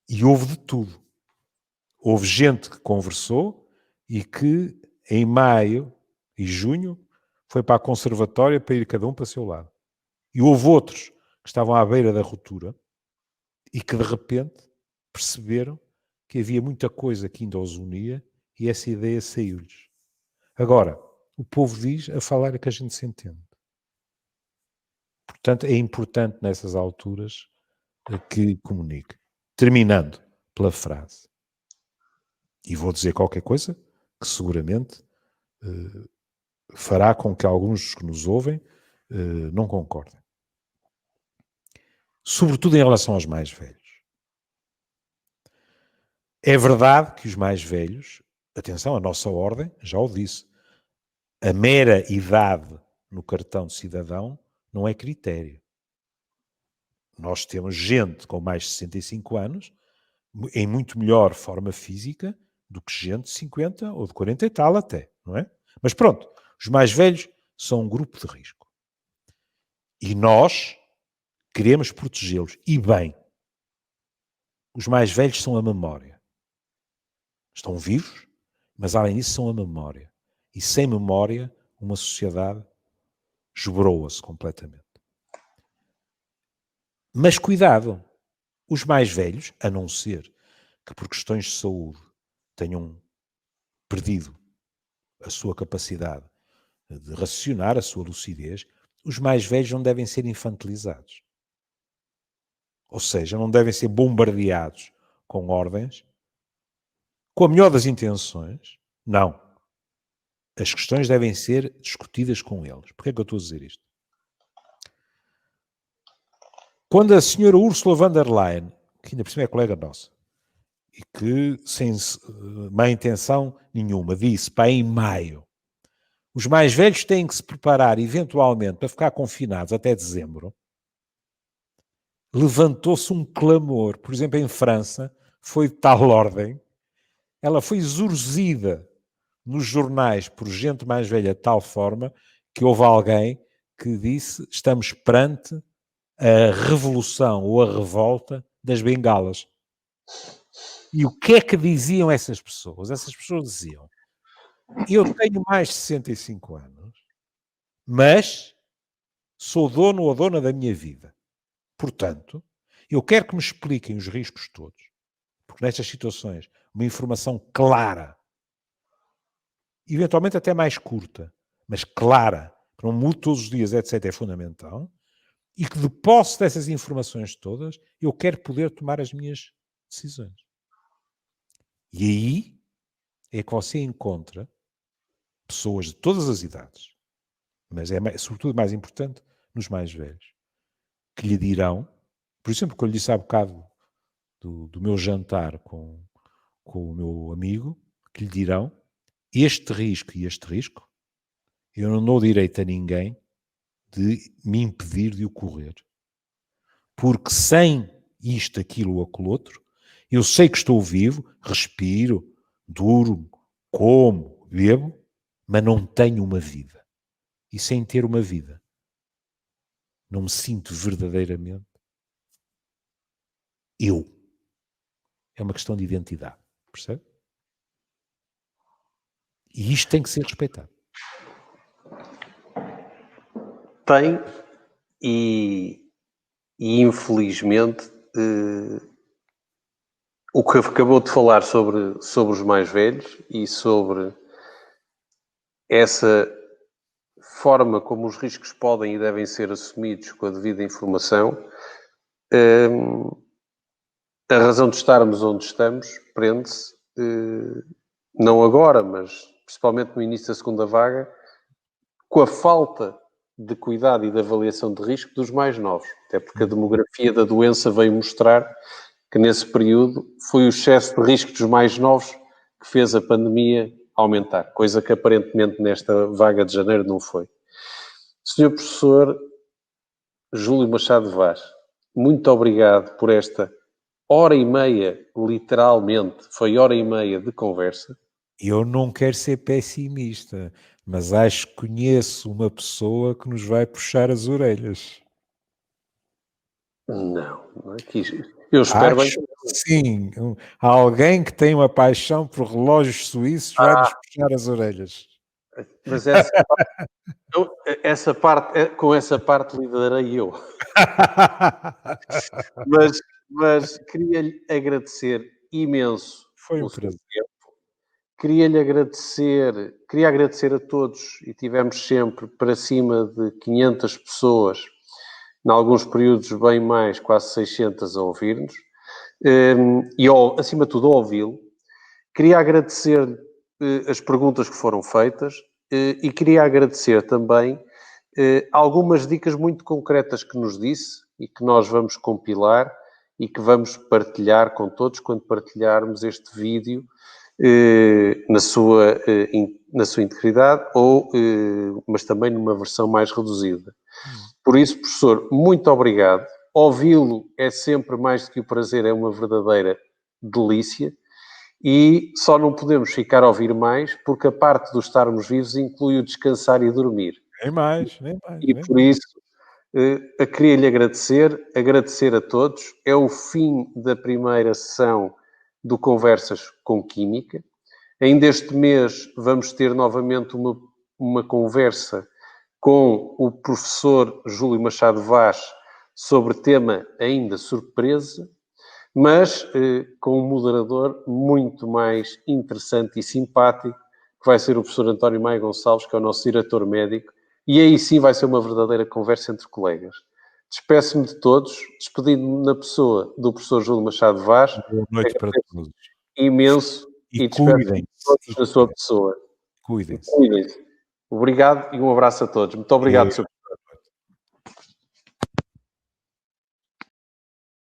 E houve de tudo. Houve gente que conversou e que em maio e junho foi para a conservatória para ir cada um para o seu lado. E houve outros que estavam à beira da ruptura e que de repente perceberam que havia muita coisa que ainda os unia e essa ideia saiu-lhes. Agora, o povo diz, a falar é que a gente se entende. Portanto, é importante nessas alturas que comunique. Terminando pela frase. E vou dizer qualquer coisa que seguramente fará com que alguns que nos ouvem não concordem. sobretudo em relação aos mais velhos. É verdade que os mais velhos, atenção, a nossa ordem já o disse, a mera idade no cartão de cidadão não é critério. Nós temos gente com mais de 65 anos em muito melhor forma física do que gente de 50 ou de 40 e tal até, não é? Mas pronto, os mais velhos são um grupo de risco. E nós queremos protegê-los. E bem, os mais velhos são a memória. Estão vivos, mas além disso são a memória. E sem memória, uma sociedade esboroa-se completamente. Mas cuidado, os mais velhos, a não ser que por questões de saúde tenham perdido a sua capacidade de raciocinar, a sua lucidez, os mais velhos não devem ser infantilizados. Ou seja, não devem ser bombardeados com ordens, com a melhor das intenções. Não. As questões devem ser discutidas com eles. Porquê é que eu estou a dizer isto? Quando a senhora Ursula von der Leyen, que ainda por cima é colega nossa, e que, sem má intenção nenhuma, disse, para em maio, os mais velhos têm que se preparar, eventualmente, para ficar confinados até dezembro, levantou-se um clamor. Por exemplo, em França, foi de tal ordem, ela foi exorzida nos jornais por gente mais velha de tal forma que houve alguém que disse, estamos perante a revolução ou a revolta das bengalas. E o que é que diziam essas pessoas? Essas pessoas diziam, eu tenho mais de 65 anos, mas sou dono ou dona da minha vida. Portanto, eu quero que me expliquem os riscos todos, porque nestas situações, uma informação clara, eventualmente até mais curta, mas clara, que não mude todos os dias, etc., é fundamental, e que de posse dessas informações todas, eu quero poder tomar as minhas decisões. E aí é que você encontra pessoas de todas as idades, mas é sobretudo mais importante nos mais velhos, que lhe dirão, por exemplo, que eu lhe disse há bocado do meu jantar com o meu amigo, que lhe dirão, este risco e este risco, eu não dou direito a ninguém de me impedir de o correr. Porque sem isto, aquilo ou aquilo outro, eu sei que estou vivo, respiro, durmo, como, bebo, mas não tenho uma vida. E sem ter uma vida, não me sinto verdadeiramente eu. É uma questão de identidade, percebe? E isto tem que ser respeitado. Tem, e infelizmente o que acabou de falar sobre os mais velhos e sobre essa forma como os riscos podem e devem ser assumidos com a devida informação, a razão de estarmos onde estamos prende-se, não agora, mas principalmente no início da segunda vaga, com a falta de cuidado e de avaliação de risco dos mais novos. Até porque a demografia da doença veio mostrar que nesse período foi o excesso de risco dos mais novos que fez a pandemia aumentar, coisa que aparentemente nesta vaga de janeiro não foi. Senhor Professor Júlio Machado Vaz, muito obrigado por esta hora e meia, literalmente, foi hora e meia de conversa. Eu não quero ser pessimista, mas acho que conheço uma pessoa que nos vai puxar as orelhas. Não é que eu espero acho bem. Que sim, alguém que tem uma paixão por relógios suíços vai nos puxar as orelhas. Mas com essa parte lidarei eu. mas queria-lhe agradecer imenso Foi um o seu prazer. tempo. Queria agradecer a todos, e tivemos sempre para cima de 500 pessoas, em alguns períodos bem mais, quase 600 a ouvir-nos, e acima de tudo a ouvi-lo. Queria agradecer as perguntas que foram feitas e queria agradecer também algumas dicas muito concretas que nos disse e que nós vamos compilar e que vamos partilhar com todos quando partilharmos este vídeo na sua integridade, mas também numa versão mais reduzida. Por isso, professor, muito obrigado. Ouvi-lo é sempre mais do que o prazer, é uma verdadeira delícia. E só não podemos ficar a ouvir mais, porque a parte do estarmos vivos inclui o descansar e dormir. Nem mais, nem mais. E por isso, queria-lhe agradecer a todos. É o fim da primeira sessão do Conversas com Química. Ainda este mês vamos ter novamente uma conversa com o professor Júlio Machado Vaz sobre tema ainda surpresa, mas com um moderador muito mais interessante e simpático, que vai ser o professor António Maia Gonçalves, que é o nosso diretor médico, e aí sim vai ser uma verdadeira conversa entre colegas. Despeço-me de todos, despedindo-me na pessoa do professor Júlio Machado Vaz. Boa noite para todos. Imenso e despeço-me de todos na sua pessoa. Cuidem-se. Cuidem-se. Obrigado e um abraço a todos. Muito obrigado, Sr.